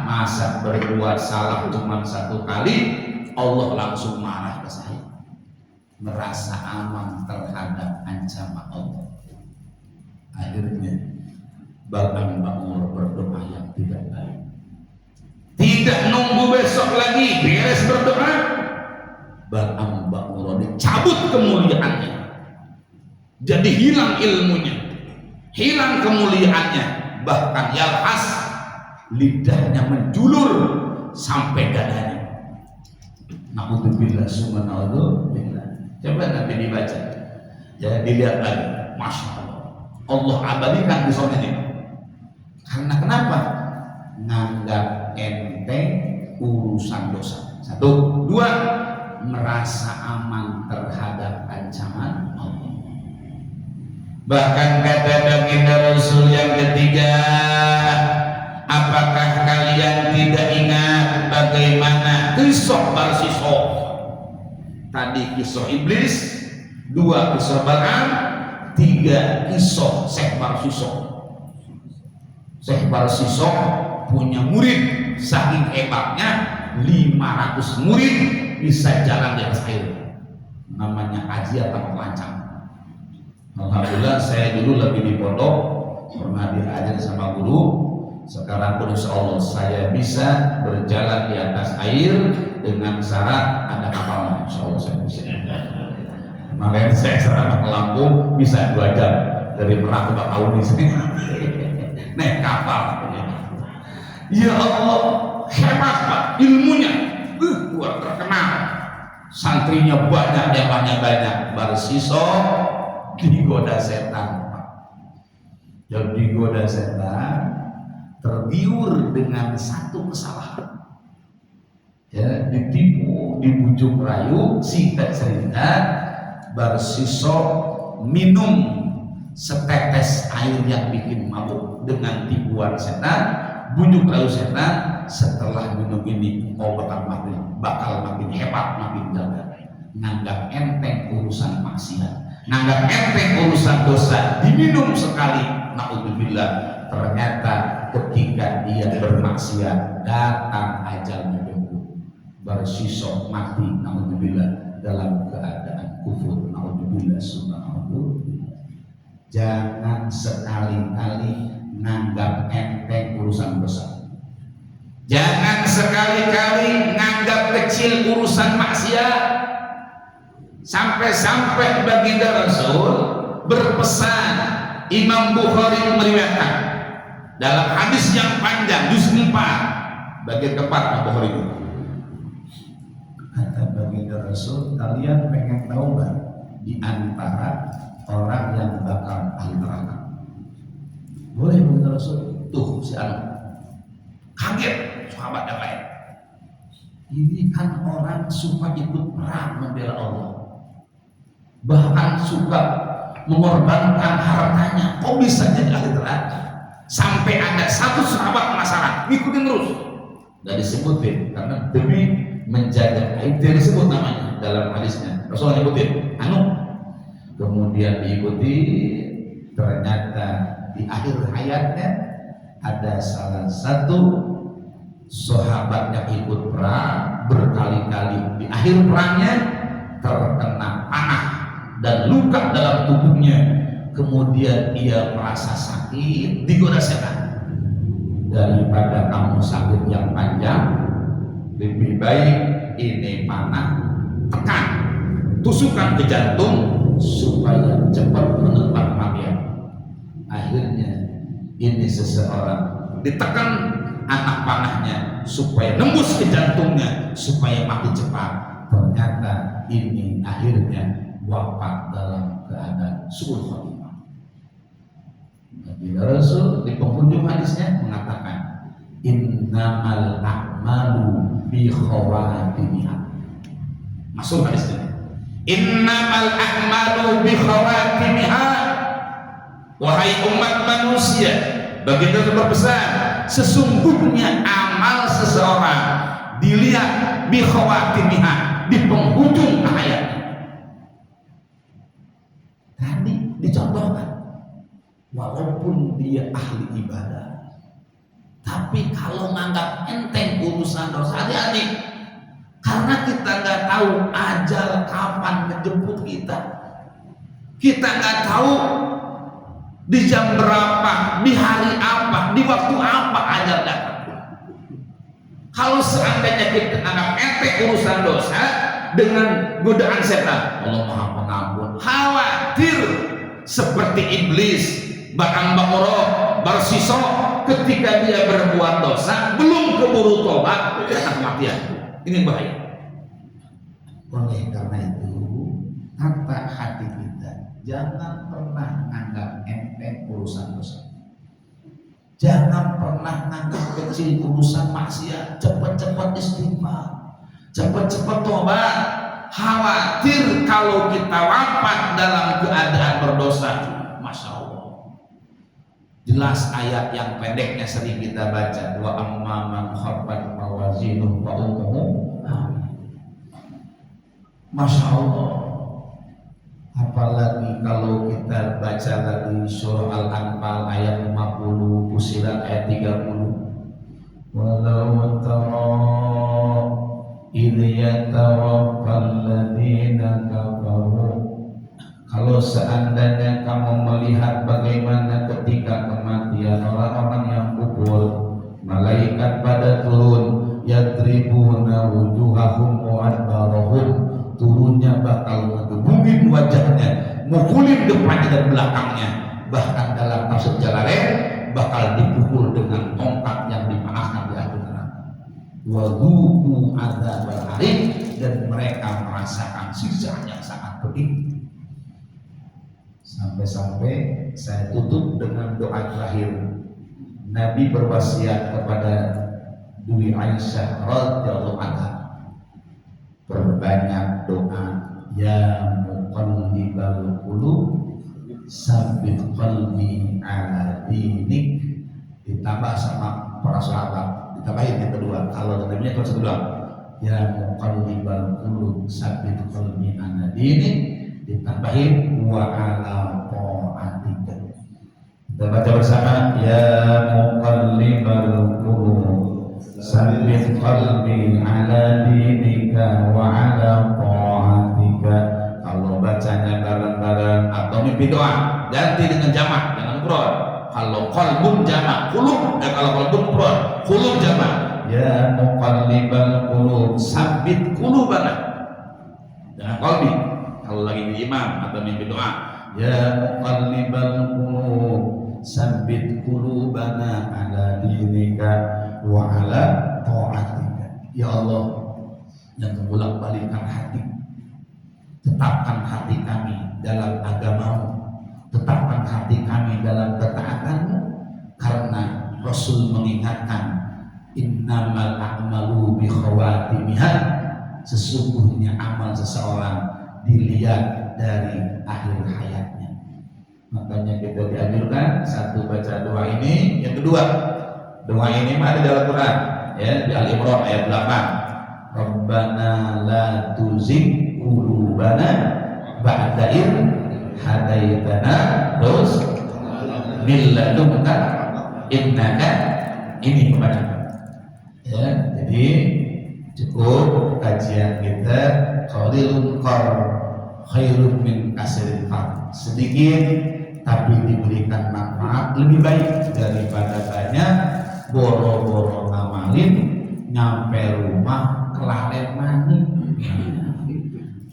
Masa berbuat salah cuma 1 kali Allah langsung marah ke saya. merasa aman terhadap ancaman Allah. Akhirnya bahkan bangun berdoa yang tidak baik. Tidak nunggu besok lagi beres berdoa, Bahkan bangun dicabut kemuliaannya, jadi hilang ilmunya, hilang kemuliaannya, bahkan yalhas, lidahnya menjulur sampai dadanya. Na'udzubillah subhanallah. Coba nanti dibaca, ya dilihat lagi. Masya Allah, Allah abadikan di zona ini. Karena kenapa? Nganggap enteng urusan dosa. Satu, Dua, merasa aman terhadap ancaman Allah. bahkan kata baginda Rasul yang ketiga, apakah kalian tidak ingat bagaimana kisah Barsisok? Tadi kisah iblis, dua kisah Balaam, tiga kisah Syekh Barsisok. Syekh Barsisok punya murid, saking hebatnya 500 murid bisa jalan di atas air. Namanya Haji atau Lancang. Alhamdulillah saya dulu lagi di pondok, pernah diajar sama guru. Sekarang pun insya Allah saya bisa berjalan di atas air dengan syarat ada kapalnya. Insya Allah saya bisa. Makanya saya sekarang ke Lampung bisa 2 jam dari Merak ke Bakauni sini. Naik kapal. Ya Allah, hebat Pak ilmunya, luar terkenal. Santrinya banyak, yang banyak. Barsisok digoda setan Pak. Yang digoda setan tergiur dengan satu kesalahan, ya, ditipu, dibujuk rayu, singkat cerita, Barsisok minum setetes air yang bikin mabuk dengan tipuan setan, bujuk rayu setan. Setelah minum ini kau bakal makin hebat, makin jaga. Nganggap enteng urusan maksiat, nganggap enteng urusan dosa, diminum sekali, naudzubillah. Ternyata ketika dia bermaksiat datang ajalnya dulu. Barsisok mati, naudzubillah, dalam keadaan kufur, naudzubillah subhanallah. Jangan sekali-kali nganggap enteng urusan dosa. Jangan sekali-kali nganggap kecil urusan maksiat. Sampai-sampai baginda Rasul berpesan, Imam Bukhari meriwayatkan dalam hadis yang panjang juz 4 bagian keempat Imam Bukhari itu. Kata baginda Rasul, kalian pengen tahu nggak di antara orang yang bakal ahli neraka? Boleh baginda Rasul? Tuh si anu kaget sahabat yang lain. Ini kan orang suka ikut perang membela Allah, bahkan suka mengorbankan hartanya. Kok bisa jadi ahli neraka? Sampai ada satu sahabat penasaran, ngikutin terus. Gak disebutin karena demi menjaga aib, dia disebut namanya dalam hadisnya. Rasulullah nyebutin kemudian diikuti. Ternyata di akhir hayatnya ada salah satu sahabat yang ikut perang berkali-kali. Di akhir perangnya terkena panah dan luka dalam tubuhnya. Kemudian ia merasa sakit, digoda setan. Daripada kamu sakit yang panjang, lebih baik ini panah tekan, tusukan ke jantung supaya cepat menepat kematian. Akhirnya ini seseorang ditekan anak panahnya supaya nembus ke jantungnya supaya mati cepat. Ternyata ini akhirnya wafat dalam keadaan su'ul khatimah. Nabi Rasul di penghujung hadisnya mengatakan, innamal a'malu bi khawatimiha. Masuk hadisnya. Innamal a'malu bi khawatimiha. Wahai umat manusia, baginda berpesan, sesungguhnya amal seseorang dilihat bi khawatimiha, di penghujung hayatnya. Tadi dicontohkan, walaupun dia ahli ibadah, tapi kalau nganggap enteng urusan dosa, hati-hati. Karena kita nggak tahu ajal kapan menjemput kita. Kita nggak tahu di jam berapa, di hari apa, di waktu apa ajal datang. Kalau seandainya kita anggap enteng urusan dosa dengan godaan setan, Allah Maha Pengampun, khawatir seperti iblis, bahkan Baqarah bersisa ketika dia berbuat dosa belum keburu tobat datang kematian. Ini bahaya. Oleh karena itu, tata hati kita jangan pernah anggap enteng urusan dosa. Jangan pernah anggap kecil urusan maksiat. Cepat-cepat istighfar, cepat-cepat tobat. Khawatir kalau kita wafat dalam keadaan berdosa. Masya Allah. Jelas ayat yang pendeknya sering kita baca. Wa amma man khaffat mawazinuhu fa ummuhu. Masya Allah. Apalagi kalau kita baca lagi surah Al-Anfal ayat 50, Fussilat ayat 30. Walau tara idh yatawaffal ladzina kafaru. Kalau seandainya kamu melihat bagaimana ketika kematian orang-orang yang kufur, malaikat pada turun, yadribuna wujuhahum wa adbarahum, turunnya bakal ngegebungin wajahnya, mukulin depannya dan belakangnya, bahkan dalam tafsir Jalalain bakal dipukul dengan tongkat yang dipanaskan di api neraka. Wadzuqu adzabal harim, dan mereka merasakan siksa yang sangat pedih. Sampai-sampai saya tutup dengan doa terakhir. Nabi berwasiat kepada Dwi Aisyah radhiyallahu anha, perbanyak doa, ya muqallibal qulub sabbit qalbi ala dinik, ditambah sama para sahabat, ditambahin yang kedua. Kalau Nabi-nya terus bilang ya muqallibal qulub sabbit qalbi ala dinik, ditambahin wa ala ta'atika. Kita baca bersama, ya muqallibal qulub sabbit qalbi ala dinika wa ala ta'atika. Kalau bacanya bareng-bareng atau mimpi doa, ganti dengan jamak, dengan mufrad. Kalau qalbun jamak, qulub, kalau qalbun mufrad, qulub jamak. Ya muqallibal qulub sabbit qulubana, dengan qalbi. Kalau lagi di imam atau mimpi doa, ya muqallibal qulub sabbit qulubana ala dinika wa ala ta'atika. Ya Allah yang membolak-balikkan hati, tetapkan hati kami dalam agamamu, tetapkan hati kami dalam ketaatanmu, karena Rasul mengingatkan innamal a'malu bi khawatimiha, sesungguhnya amal seseorang dilihat dari akhir hayatnya. Makanya kita dianjurkan satu baca doa ini, yang kedua doa ini ada dalam Quran ya, di Al-Imran ayat 8. Rabbana la tuzigh qulubana ba'da idh hadaitana, terus min ladunka innaka, ini pembacaan ya. Jadi cukup kajian kita qalilun qar khairun min kasrin fard, sedikit tapi diberikan manfaat lebih baik daripada banyak boro-boro ngamalin nyampe rumah kelalen mani.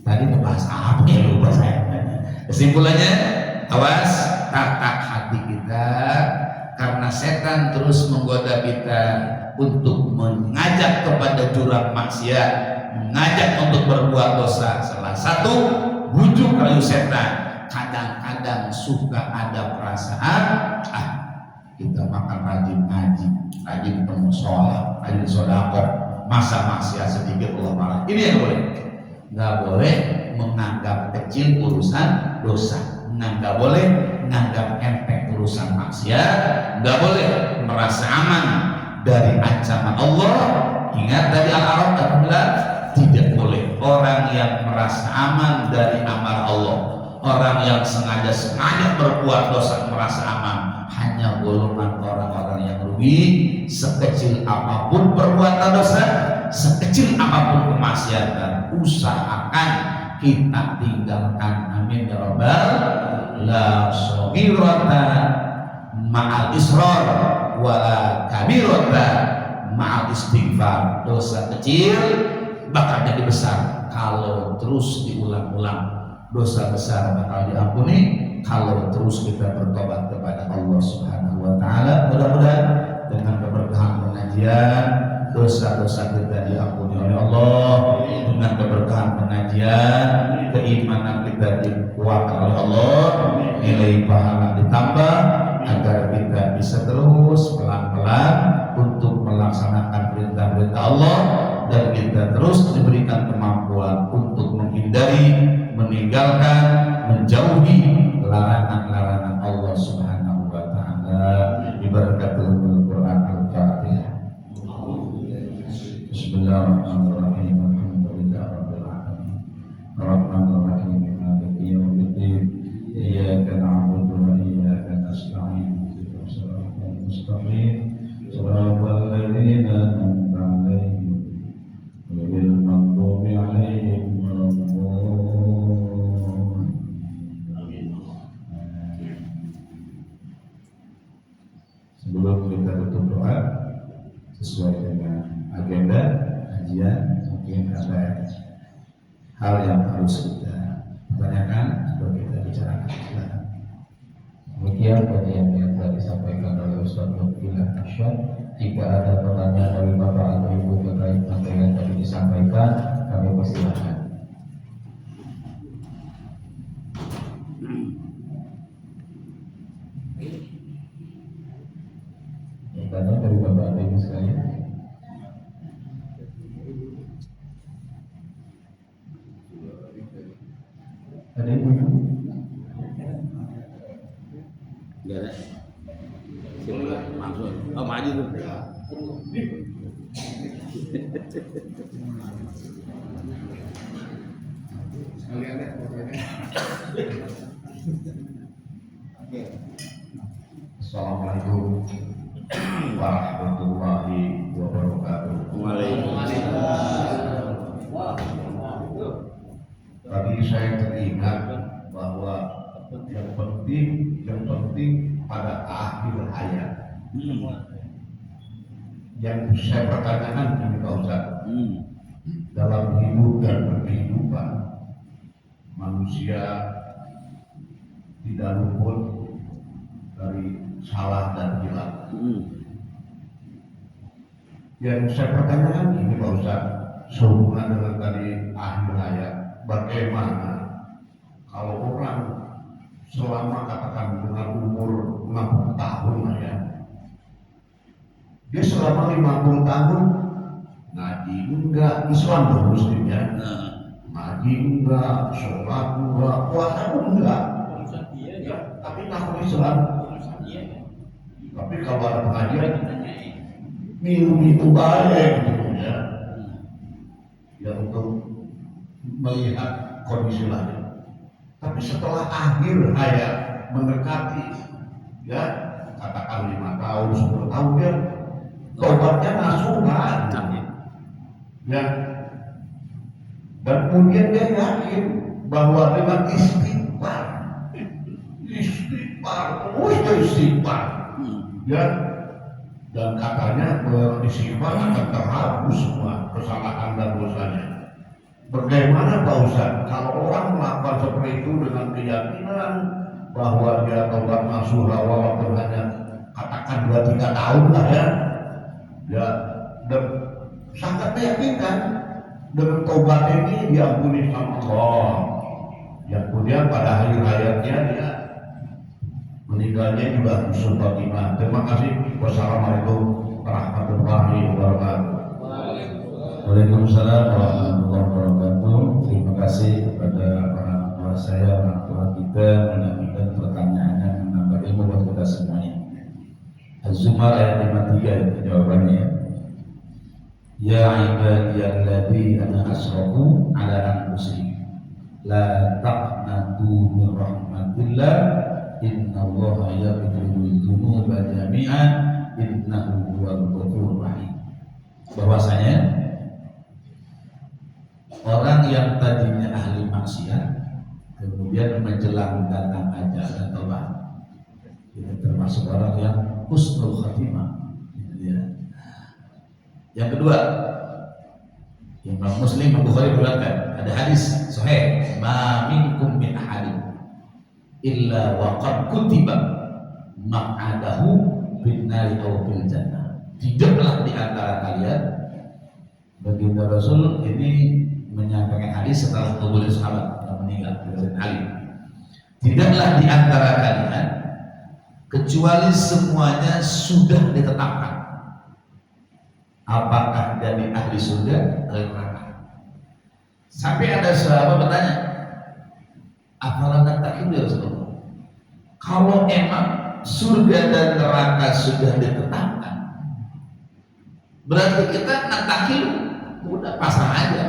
Tadi ngebahas apa ya, lupa saya. Kesimpulannya, awas tata hati kita, karena setan terus menggoda kita untuk mengajak kepada jurang maksiat, mengajak untuk berbuat dosa. Salah satu bujuk rayu setan, kadang-kadang suka ada perasaan, kita makan rajin ngaji, rajin bermusola, rajin sodako, masa maksiat sedikit Allah marah. Ini yang boleh. Nggak boleh menganggap kecil urusan dosa, nggak boleh menganggap enteng urusan maksiat, nggak boleh merasa aman dari ancaman Allah. Ingat dari Al-A'raf 14, tidak boleh orang yang merasa aman dari amal Allah, orang yang sengaja berbuat dosa merasa aman. Hanya golongan orang-orang yang rugi, sekecil apapun perbuatan dosa sekecil apapun kemaksiatan usahakan kita tinggalkan. Amin ya rabbal. La shaghirata ma'al israr wala kabirata ma'al istighfar. Dosa kecil bakal jadi besar kalau terus diulang-ulang. Dosa besar bakal diampuni kalau terus kita bertobat kepada Allah Subhanahu wa taala. Mudah-mudahan dengan keberkahan pengajian dosa-dosa kita diampuni oleh Allah, dengan keberkahan pengajian keimanan kita dikuatkan oleh Allah, nilai pahala ditambah agar kita bisa terus pelan-pelan untuk melaksanakan perintah-perintah Allah dan kita terus diberikan kemampuan untuk menghindari, meninggalkan, menjauhi larangan-larangan Allah Subhanahu wa taala. Ibarakatul Quran Al-Fatihah. Bismillahirrahmanirrahim. Alhamdulillahirabbil alamin. Arrahmanir rahim. Maliki yaumiddin. Iyyaka na'budu wa iyyaka nasta'in. Ihdinas siratal mustaqim. Shiratal ladzina an'amta 'alaihim ghairil maghdubi 'alaihim waladdallin. Sebelum kita tutup doa sesuai dengan agenda kajian, mungkin ada hal yang harus kita tanyakan atau kita bicarakan. Silakan. Demikian kajian yang telah disampaikan oleh Ustaz Nurullah Asyad. Jika ada pertanyaan dari Bapak atau Ibu terkait materi yang tadi disampaikan, kami persilahkan. Pertanyaan dari Bapak atau Ibu sekalian. Ada Ibu? Enggak ada. Silakan langsung. Oh, maju tuh. Assalamualaikum warahmatullahi wabarakatuh. Tadi saya teringat bahwa yang penting pada akhir hayat. Yang saya pertanyakan ini Pak Ustaz, dalam hidup dan berkehidupan manusia tidak luput dari salah dan hilang. Yang saya pertanyakan ini Pak Ustaz, sehubungan dengan tadi akhir hayat, bagaimana kalau orang selama katakan dengan umur 60 tahun ya, dia selama 50 tahun ngaji enggak, Islam dong muslimnya, ngaji enggak, sholat enggak, puasa pun enggak, ya, tapi ngaku Islam. Tapi kalau ada pengajian, minum itu baik gitu ya, ya untuk melihat kondisi lain. Tapi setelah akhir hayat mendekati, ya katakan 5 tahun, 10 tahun dia tobatnya nasuhan, ya, dan kemudian dia yakin bahwa dengan istighfar, terus istighfar, ya, dan katanya beristighfar akan terhapus semua kesalahan dan dosanya. Bagaimana Pak Ustaz kalau orang melakukan seperti itu dengan keyakinan bahwa dia taubat nasuha walaupun hanya katakan 2-3 tahun lah ya, dan sangat meyakinkan dengan taubat ini diampuni sama Allah, yang kemudian pada akhir hayatnya dia meninggalnya juga husnul khotimah. Terima kasih. Wassalamualaikum warahmatullahi wabarakatuh. Waalaikumsalam warahmatullahi wabarakatuh. Terima kasih kepada orang tua saya, orang tua kita menyampaikan pertanyaannya, menambah ilmu buat kita semuanya. Az-Zumar ayat 53 itu jawabannya. Ya ibadiyalladzina asrafu ala anfusihim la taqnatu min rahmatillah innallaha yaghfiru dzunuba jami'an innahu huwal ghafurur rahim. Bahwasanya orang yang tadinya ahli maksiat kemudian menjelang datang ajal dan tobat, itu termasuk orang yang husnul khatimah. Ya. Yang kedua, Imam Muslim Bukhari berkata ada hadis sahih, ma minkum min ahadin illa wa qad kutiba maq'adahu bin nari aw bil jannah. Tidaklah di antara kalian, baginda Rasul ini menyampaikan hadis setelah kubur sahabat yang meninggal dari Ali. Tidaklah di antara kalian kecuali semuanya sudah ditetapkan apakah jadi ahli surga atau neraka. Sampai ada sahabat bertanya, apalah natakil ya Rasulullah? Kalau emang surga dan neraka sudah ditetapkan, berarti kita natakil udah pasrah aja,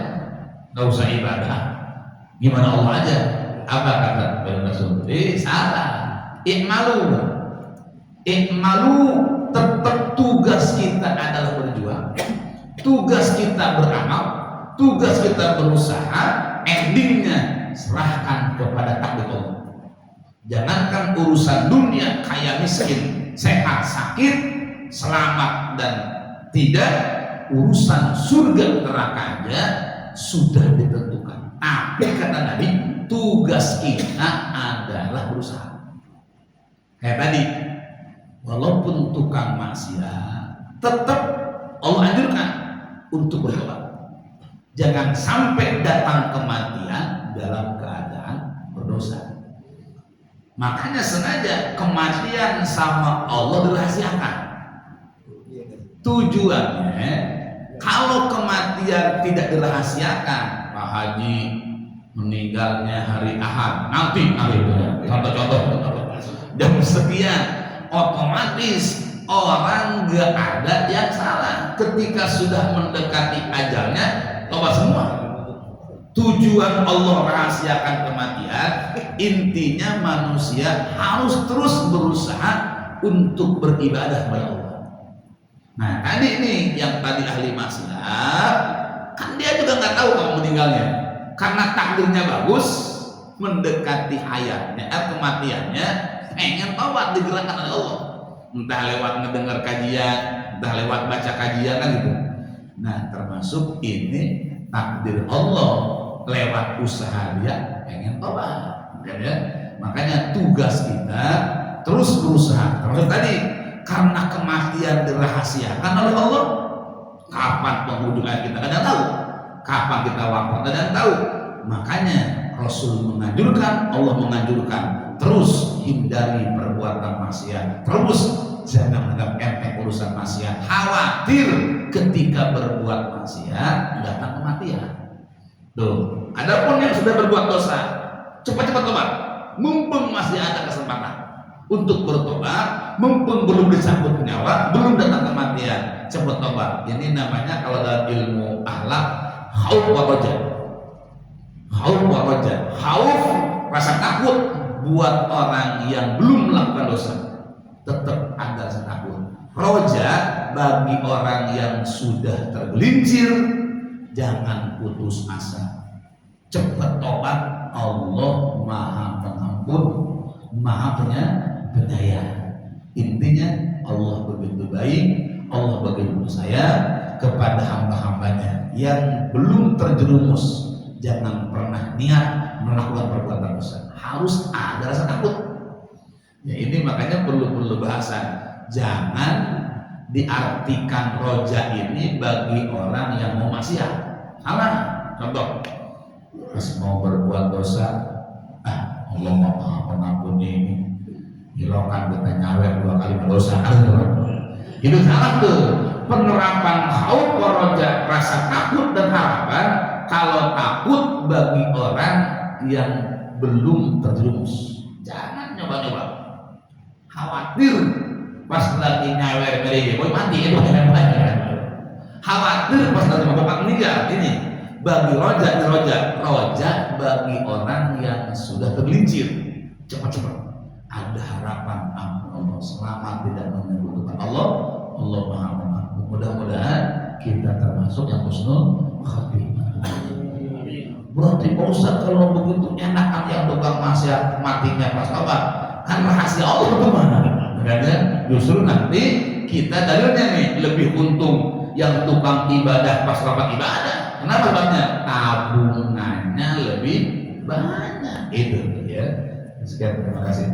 nggak usah ibadah. Gimana Allah aja? Apa kata Rasul? Salah. I'malu, tetap tugas kita adalah berjuang, tugas kita beramal, tugas kita berusaha, endingnya serahkan kepada takdir Allah. Jangankan urusan dunia kaya miskin, sehat sakit, selamat dan tidak, urusan surga neraka aja sudah ditentukan. Tapi kata Nabi, tugas kita adalah berusaha. Kayak tadi, walaupun tukang maksiat, tetap Allah anjurkan untuk bertobat. Jangan sampai datang kematian dalam keadaan berdosa. Makanya sengaja kematian sama Allah dirahasiakan. Tujuannya, kalau kematian tidak dirahasiakan, Pak Haji meninggalnya hari Ahad, nanti contoh jam sekian, otomatis orang gak ada yang salah. Ketika sudah mendekati ajalnya, tobat semua. Tujuan Allah rahasiakan kematian, intinya manusia harus terus berusaha untuk beribadah kepada Allah. Nah tadi ini yang tadi ahli maksiat, kan dia juga nggak tahu kalau meninggalnya, karena takdirnya bagus, mendekati hayatnya, kematiannya, pengen tobat digerakkan oleh Allah, entah lewat mendengar kajian, entah lewat baca kajian kan gitu. Nah termasuk ini takdir Allah, lewat usaha dia pengen tobat, ya? Makanya tugas kita terus berusaha. Termasuk tadi, karena kematian dirahasiakan oleh Allah, kapan penghujung hayat kita tidak tahu, kapan kita wafat tidak tahu. Makanya Rasul menganjurkan, Allah menganjurkan, terus hindari perbuatan maksiat, terus jangan menganggap enteng urusan maksiat. Khawatir ketika berbuat maksiat datang kematian. Tuh, adapun yang sudah berbuat dosa, cepat-cepat tobat, mumpung masih ada kesempatan untuk bertobat, mumpung belum dicabut nyawa, belum datang kematian, cepat tobat. Ini namanya kalau dalam ilmu akhlak khauf wa raja. Khauf wa raja. Khauf, rasa takut buat orang yang belum melakukan dosa, tetap ada rasa takut. Raja bagi orang yang sudah tergelincir, jangan putus asa, cepat tobat. Allah Maha Pengampun, Maha Penyayang. Intinya Allah begitu baik, Allah begitu sayang kepada hamba-hambanya yang belum terjerumus. Jangan pernah niat melakukan perbuatan dosa, harus ada rasa takut. Ya ini makanya perlu bahasan. Jangan diartikan roja ini bagi orang yang mau maksiat. Salah. Contoh, pas mau berbuat dosa, Allah Maha Pengampun ini, hilangkan kita nyawet 2 kali berdosa. Itu salah tuh. Penerapan khauf wa raja, rasa takut dan harapan, kalau takut bagi orang yang belum terjerumus. Jangan nyoba-nyoba. Khawatir pas lagi nyawer mereka, boy mati itu khawatir pas lagi bapak meninggal. Ini bagi roja bagi orang yang sudah tergelincir, cepat-cepat ada harapan Allah, selamat tidak menyebutkan Allah Maha Pengampun. Mudah-mudahan kita termasuk yang husnul khatimah. Pak Ustaz kalau begitu enakan yang tukang maksiat matinya pas kapan? Kan rahasia Allah bagaimana? Kan justru nanti kita dalilnya nih lebih untung yang tukang ibadah pas rapat ibadah. Kenapa sebabnya? Tabungannya lebih banyak. Itu ya. Sekian, terima kasih.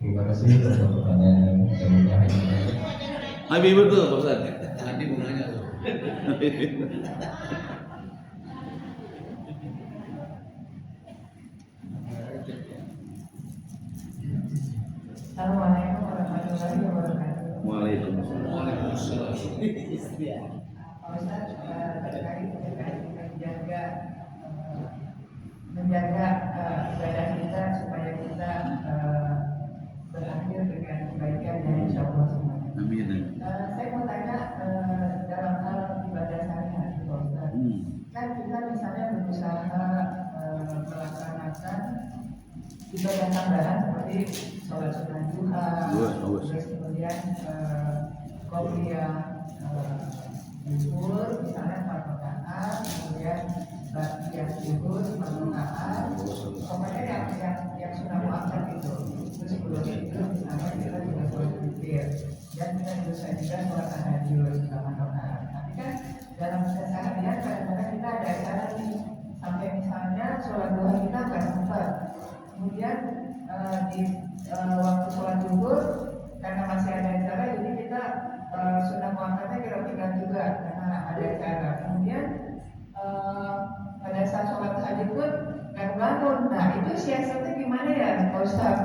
Terima kasih atas pertanyaan yang Habis betul Pak Ustaz. Nanti bunganya tuh. Assalamualaikum warahmatullahi wabarakatuh. Waalaikumsalam. Pak Ustaz, terkait menjaga ibadah kita supaya kita berakhir dengan kebaikan dan insya Allah semuanya. Amin. Saya mau tanya dalam hal ibadah sehari-hari Pak Ustaz. Kan kita misalnya berusaha melaksanakan ibadah tambahan seperti sholat sunnah duha, terus kemudian qobliyah zuhur misalnya 4 rakaat, kemudian ba'diyah zuhur 4 rakaat, pokoknya yang sunnah muakkad itu. Terus sebelum itu misalnya kita juga sholat witir dan kita juga sholat tahajud 8 rakaat. Tapi kan dalam keseharian kadang-kadang kita ada acara nih, sampai misalnya sholat duha kita nggak sempat. Kemudian di waktu sholat zuhur karena masih ada acara, jadi kita sunnah muakkadnya kira-kira juga karena ada acara. Kemudian pada saat sholat tahajud pun nggak bangun. Nah itu siasatnya gimana ya Pak Ustaz?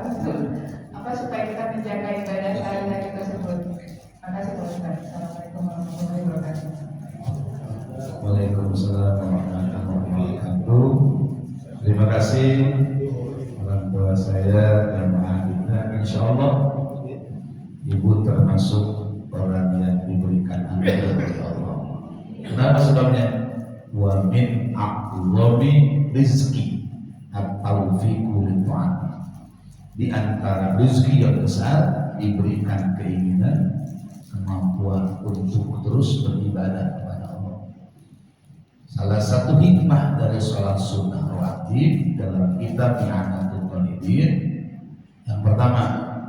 Apa supaya kita menjaga ibadah sehari-hari tersebut? Terima kasih Pak Ustaz. Assalamualaikum warahmatullahi wabarakatuh. Waalaikumsalam warahmatullahi wabarakatuh. Terima kasih orang tua saya dan kita. Insya Allah ibu termasuk orang yang diberikan anugerah oleh Allah. Kenapa sebabnya? Wa min aqlami rizki at-taufiqu li-ta'at. Di antara rezeki yang besar diberikan keinginan, kemampuan untuk terus beribadah kepada Allah. Salah satu hikmah dari sholat sunnah rawatib dalam kitab I'anatul Talibin, yang pertama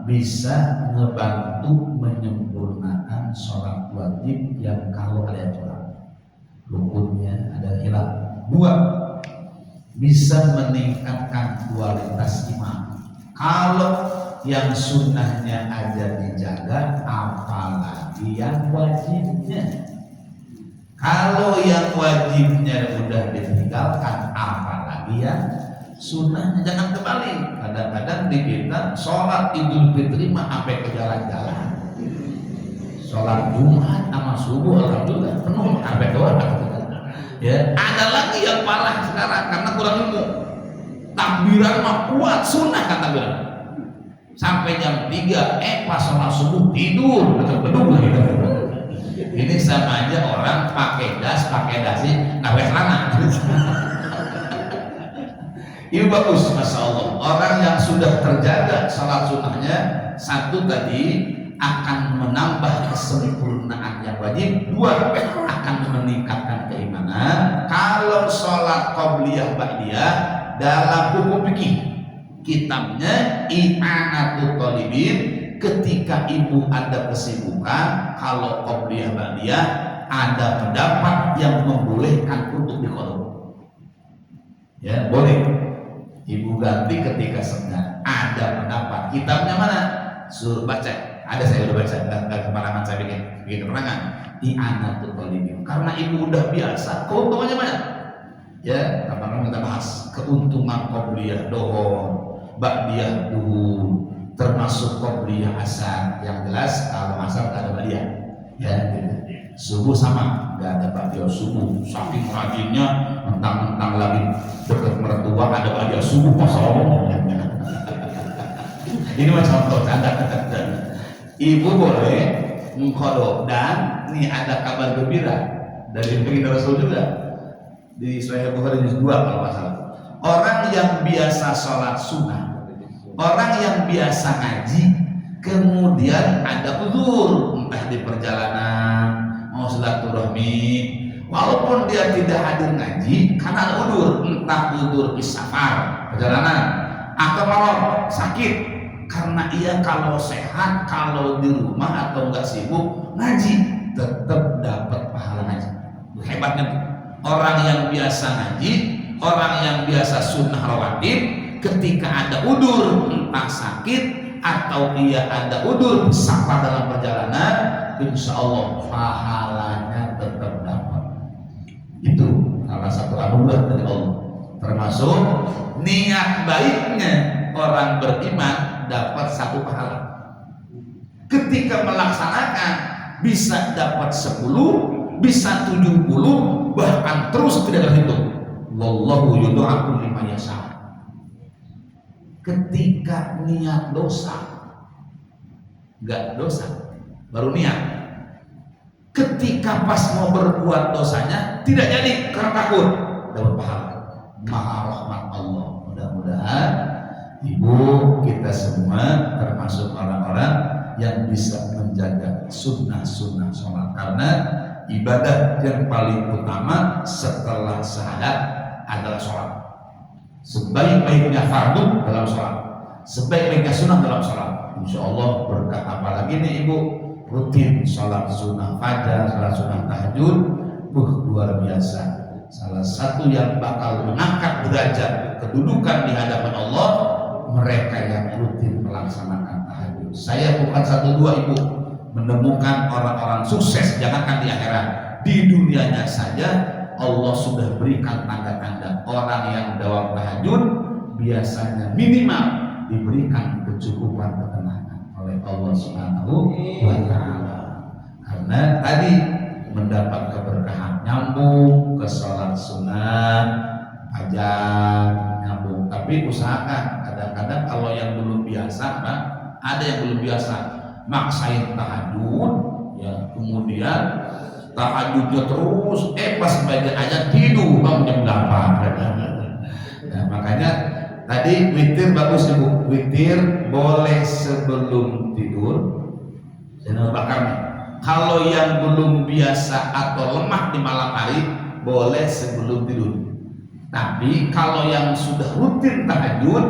bisa ngebantu menyempurnakan sholat wajib yang kalau ada curang, rukunnya ada hilang. 2, bisa meningkatkan kualitas imam. Kalau yang sunnahnya aja dijaga, apalagi yang wajibnya. Kalau yang wajibnya udah ditinggalkan, apalagi yang sunnahnya. Jangan kembali. Kadang-kadang di kita sholat Idul Fitri mah sampai ke jalan-jalan. Sholat Jumat sama subuh alhamdulillah penuh sampai ke orang. Ya, ada lagi yang parah sekarang karena kurang ilmu. Takbiran mah kuat, sunnah kan takbiran. Sampai jam 3 pas sholat subuh tidur, bedug lagi. Ini sama aja orang pakai dasi, nggak pakai celana. Ini bagus, masya Allah. Orang yang sudah terjaga salat sunnahnya, 1 tadi akan menambah kesempurnaan yang wajib. 2, akan meningkatkan keimanan. Kalau sholat qobliyah ba'diyah dalam hukum fikih kitabnya I'anatul Talibin, ketika ibu ada kesibukan, kalau qobliyah ba'diyah ada pendapat yang membolehkan untuk diqadha. Ya, boleh ibu ganti ketika senggang. Ada pendapat. Kitabnya mana? Suruh baca. Ada, saya udah baca. Dan kemarangan saya bikin keterangan I'anatul Talibin. Karena ibu udah biasa, keuntungannya mana? Ya, kapan kita bahas keuntungan qobliyah dohor, ba'diyah duhur, termasuk qobliyah asar. Yang jelas kalau asar gak ada ba'diyah. Ya, gitu. Subuh sama, gak ada ba'diyah subuh. Saking rajinnya, mentang-mentang lagi dekat mertua ada ba'diyah subuh, masya Allah. Ini macam contoh canda. Ibu boleh mengkodok, dan ini ada kabar gembira dari baginda Rasul juga di Sahih Bukhari juz 2 kalau nggak salah. Orang yang biasa sholat sunnah, orang yang biasa ngaji, kemudian ada uzur, entah di perjalanan, mau silaturahmi, walaupun dia tidak hadir ngaji karena ada udur, entah udur safar perjalanan atau kalau sakit, karena ia kalau sehat, kalau di rumah atau enggak sibuk ngaji tetap dapat pahala ngaji. Hebatnya orang yang biasa ngaji, orang yang biasa sunnah rawatib, ketika ada udur entah sakit atau ia ada udur safar dalam perjalanan, insya Allah pahalanya tetap dapat. Itu salah satu anugerah dari Allah, termasuk niat baiknya orang beriman dapat satu pahala. Ketika melaksanakan bisa dapat 10, bisa 70, bahkan terus tidak terhitung. Wallahu yudha'u liman yasha. Ketika niat dosa, enggak dosa, baru niat. Ketika pas mau berbuat dosanya tidak jadi karena takut, dapat pahala. Maha rahmat Allah. Mudah-mudahan ibu kita semua termasuk orang-orang yang bisa menjaga sunnah-sunnah sholat, karena ibadah yang paling utama setelah syahadat adalah sholat. Sebaik-baiknya fardu dalam sholat, sebaik-baiknya sunnah dalam sholat. Insya Allah berkah. Apalagi nih ibu rutin sholat sunnah fajar, sholat sunnah tahajud, luar biasa. Salah satu yang bakal mengangkat derajat kedudukan di hadapan Allah mereka yang rutin melaksanakan tahajud. Saya bukan 1-2 ibu menemukan orang-orang sukses, jangankan di akhirat, di dunianya saja Allah sudah berikan tanda-tanda orang yang dawam tahajud biasanya minimal diberikan kecukupan ketenangan oleh Allah Subhanahu wa Ta'ala, karena tadi mendapat keberkahan, nyambung ke sholat sunat fajar, nyambung. Tapi usahakan, kadang-kadang kalau yang belum biasa, Pak, ada yang belum biasa maksain tahajud, ya kemudian tahajudnya terus, pas sebagian aja tidur bangun jam 8. Nah, makanya tadi witir bagus ibu, witir boleh sebelum tidur. Saya bakar nih. Kalau yang belum biasa atau lemah di malam hari boleh sebelum tidur. Tapi kalau yang sudah rutin tahajud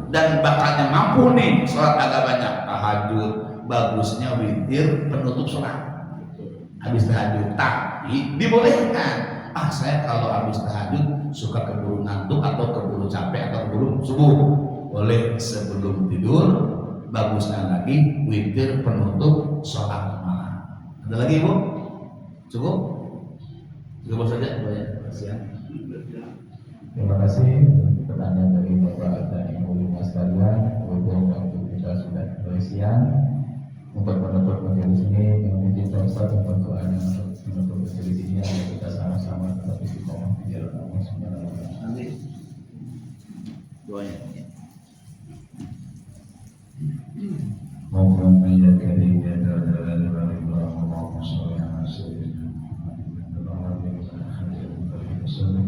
dan bakalnya mampu nih sholat agak banyak tahajud, bagusnya witir penutup sholat. Habis tahajud, tapi dibolehkan. Saya kalau habis tahajud suka keburu ngantuk atau keburu capek atau keburu subuh, boleh sebelum tidur. Bagusnya lagi witir penutup sholat malam. Ada lagi ibu? Cukup? Cukup saja. Terima kasih pertanyaan dari Bapak dan Ibu Lima sekalian. Berhubung waktu kita sudah berisian, untuk menutup majelis ini yang meminta Ustaz untuk doanya untuk menutup majelis ini agar kita sama-sama tetap istiqomah di jalan Allah Subhanahu wa Ta'ala. Amin. Doanya. Allahumma ya karim ya jalal jalali wal ikram, Allahumma shalli ala sayyidina Muhammad wa ala alihi wa sallam.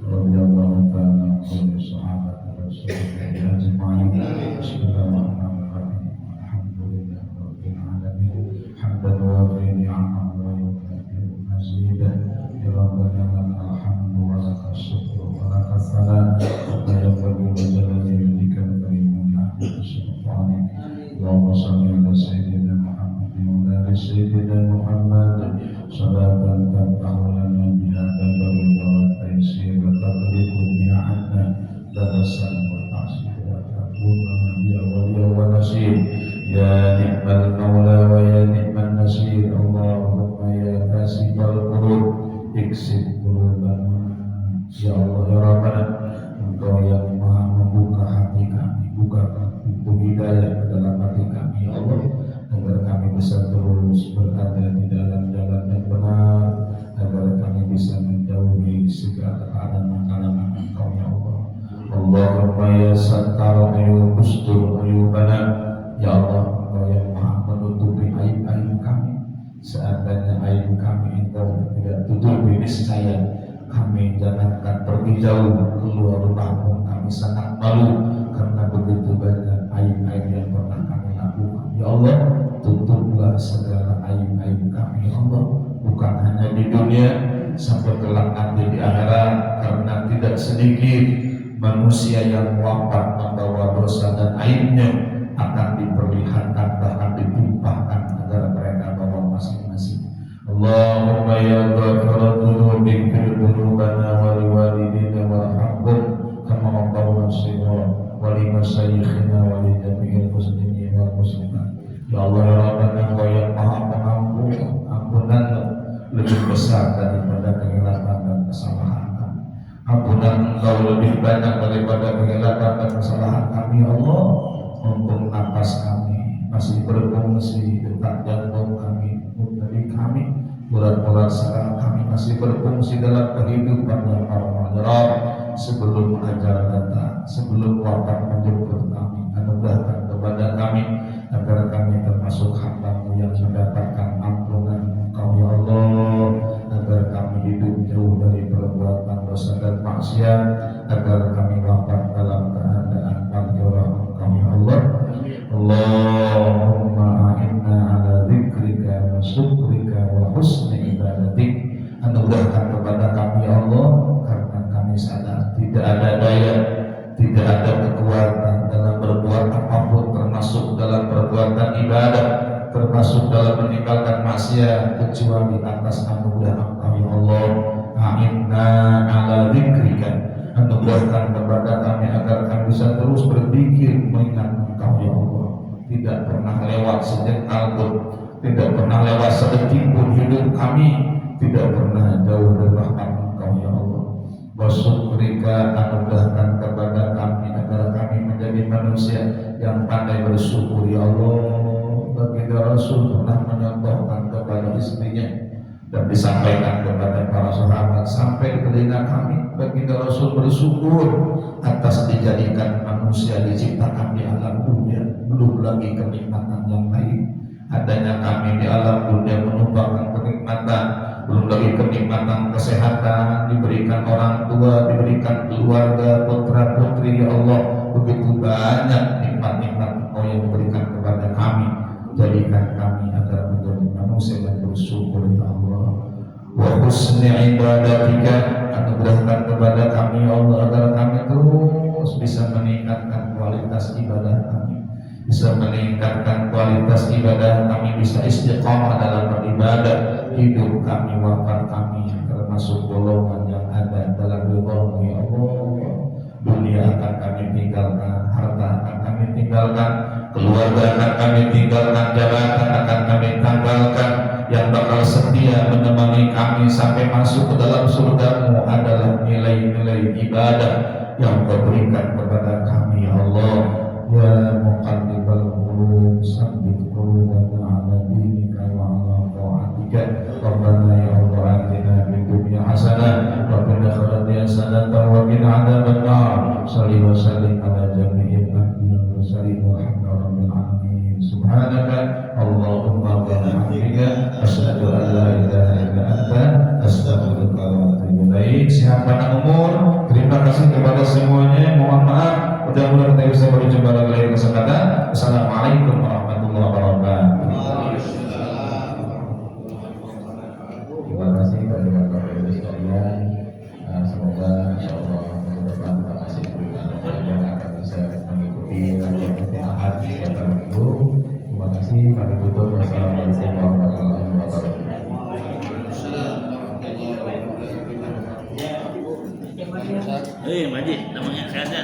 Radhiyallahu ta'ala an kulli sahabati Rasulillah ajma'in. Bismillahirrahmanirrahim. Alhamdulillah rabbil alamin. Hamdan wa ni'man wa yukafiru mazidah. Ya Rabbana lakal hamdu wa lakas syukru wa lakas salam. Wa yaqulu wa jalali yudika karimun ahli sultanik. Allahumma salli ala sayyidina Muhammad wa ala sayyidina Muhammad. Salatan tantahu lana biha tabarul wa taysir wa tabriku biha anna darasan wa ta'asir wa ta'bun wa nabiya wa nasir. Ya ni'mal maula wa ya ni'mal nasir. Allahumma ya kasibal qulub iksib qulubana. Ya Allah ya Rabbana, Engkau yang maha membuka hati kami, buka pintu hidayah ke dalam hati kami ya Allah, agar kami bisa terus berada di dalam jalan yang benar, agar kami bisa menjauhi segala keadaan-keadaan Engkau ya Allah. Allahumma ya sattar ayub ustur ayubana. Ya Allah, Engkau yang maha menutupi aib-aib kami. Seandainya aib kami Engkau tidak tutupi, niscaya kami jangankan pergi jauh, keluar rumah pun kami sangat malu karena begitu banyak aib-aib yang pernah kami lakukan. Ya Allah, tutuplah segala aib-aib kami ya Allah, bukan hanya di dunia, sampai nanti di akhirat, karena tidak sedikit manusia yang wafat membawa dosa dan aibnya akan diperlihatkan, bahkan ditumpahkan agar mereka bawa masing-masing. Allahumma ya ghafirad dzunubi ighfir dzunubana wa liwalidina warhamhum kama rabbawna shighara wa li masyayikhina wa li jami'il muslimin wal muslimat. Ya Allah ya Rabbana, Engkau yang Maha Pengampun, ampunan lebih besar daripada kehilapan dan kesalahan kami. Ampunan Engkau lebih banyak daripada kehilapan dan kesalahan kami, ya Allah. Untuk nafas kami masih berfungsi, detak jantung kami, dari kami, urat-urat saraf kami masih berfungsi dalam kehidupan yang normal. Sebelum ajal datang, sebelum wafat menjemput kami, anugerahkan kepada kami agar kami termasuk hamba-Mu yang mendapatkan ampunan Engkau, ya Allah. Agar kami hidup jauh dari perbuatan dosa dan maksiat, agar kami wafat dalam keadaan maghfirah Engkau, ya Allah. Allahumma a'inna ala dzikrika wa syukrika wa husni ibadatik. Anugerahkan kepada kami, ya Allah, karena kami sadar tidak ada daya, tidak ada kekuatan dalam berbuat apapun, termasuk dalam perbuatan ibadah, termasuk dalam meninggalkan maksiat, kecuali atas anugerah Engkau, ya Allah. A'inna ala dzikrika. Anugerahkan kepada kami agar kami bisa terus berpikir mengingat Engkau, ya Allah. Tidak pernah lewat sejengkal pun, tidak pernah lewat sedetik pun hidup kami tidak pernah jauh dari rahmat Engkau, ya Allah. Wa syukrika, anugerahkan kepada kami agar kami menjadi manusia yang pandai bersyukur, ya Allah. Baginda Rasul pernah menyontohkan kepada istrinya dan disampaikan kepada para sahabat sampai di telinga kami. Baginda Rasul bersyukur atas dijadikan manusia diciptakan di alam dunia, belum lagi kenikmatan yang lain. Adanya kami di alam dunia menumpahkan kenikmatan, belum lagi kenikmatan kesehatan, diberikan orang tua, diberikan keluarga, putra putri, ya Allah. Begitu banyak nikmat-nikmat Engkau yang diberikan kepada kami. Jadikan kami agar menjadi manusia yang bersyukur, ya Allah. Wa husni ibadatika, anugerahkan kepada kami, ya Allah, agar kami terus bisa meningkatkan kualitas ibadah kami, bisa meningkatkan kualitas ibadah kami, bisa istiqamah dalam beribadah. Hidup kami, wafat kami termasuk golongan yang ada dalam ridha-Mu, ya Allah. Dunia akan kami tinggalkan, harta akan kami tinggalkan, keluarga akan kami tinggalkan, jabatan akan kami tanggalkan. Yang bakal setia menemani kami sampai masuk ke dalam surga-Mu adalah nilai-nilai ibadah yang Kau berikan kepada kami, ya Allah. Ya muqallibal qulub, sabbit qulubana ala dinika wa ala ta'atika. Rabbana ya Allah, atina fid dunya hasanah wa fil akhirati hasanah wa qina adzabannar. Shalli wa sallim ala jami'il anbiya'i wal mursalin walhamdulillahi rabbil alamin. Subhanaka Allahumma wa bihamdika asyhadu an la ilaha illa anta astaghfiruka wa atubu ilaik. Sehat panjang umur. Terima kasih kepada semuanya. Mohon maaf, mudah-mudahan kita bisa berjumpa lagi lain kesempatan. Assalamualaikum warahmatullahi wabarakatuh. Terima kasih kepada Bapak Ibu sekalian. Semoga insyaallah minggu depan kita masih diberikan yang akan bisa mengikuti kajian rutin Ahad pada minggu. Terima kasih. Kami tutup. Wassalamualaikum warahmatullahi wabarakatuh. Majid, namanya saya ada.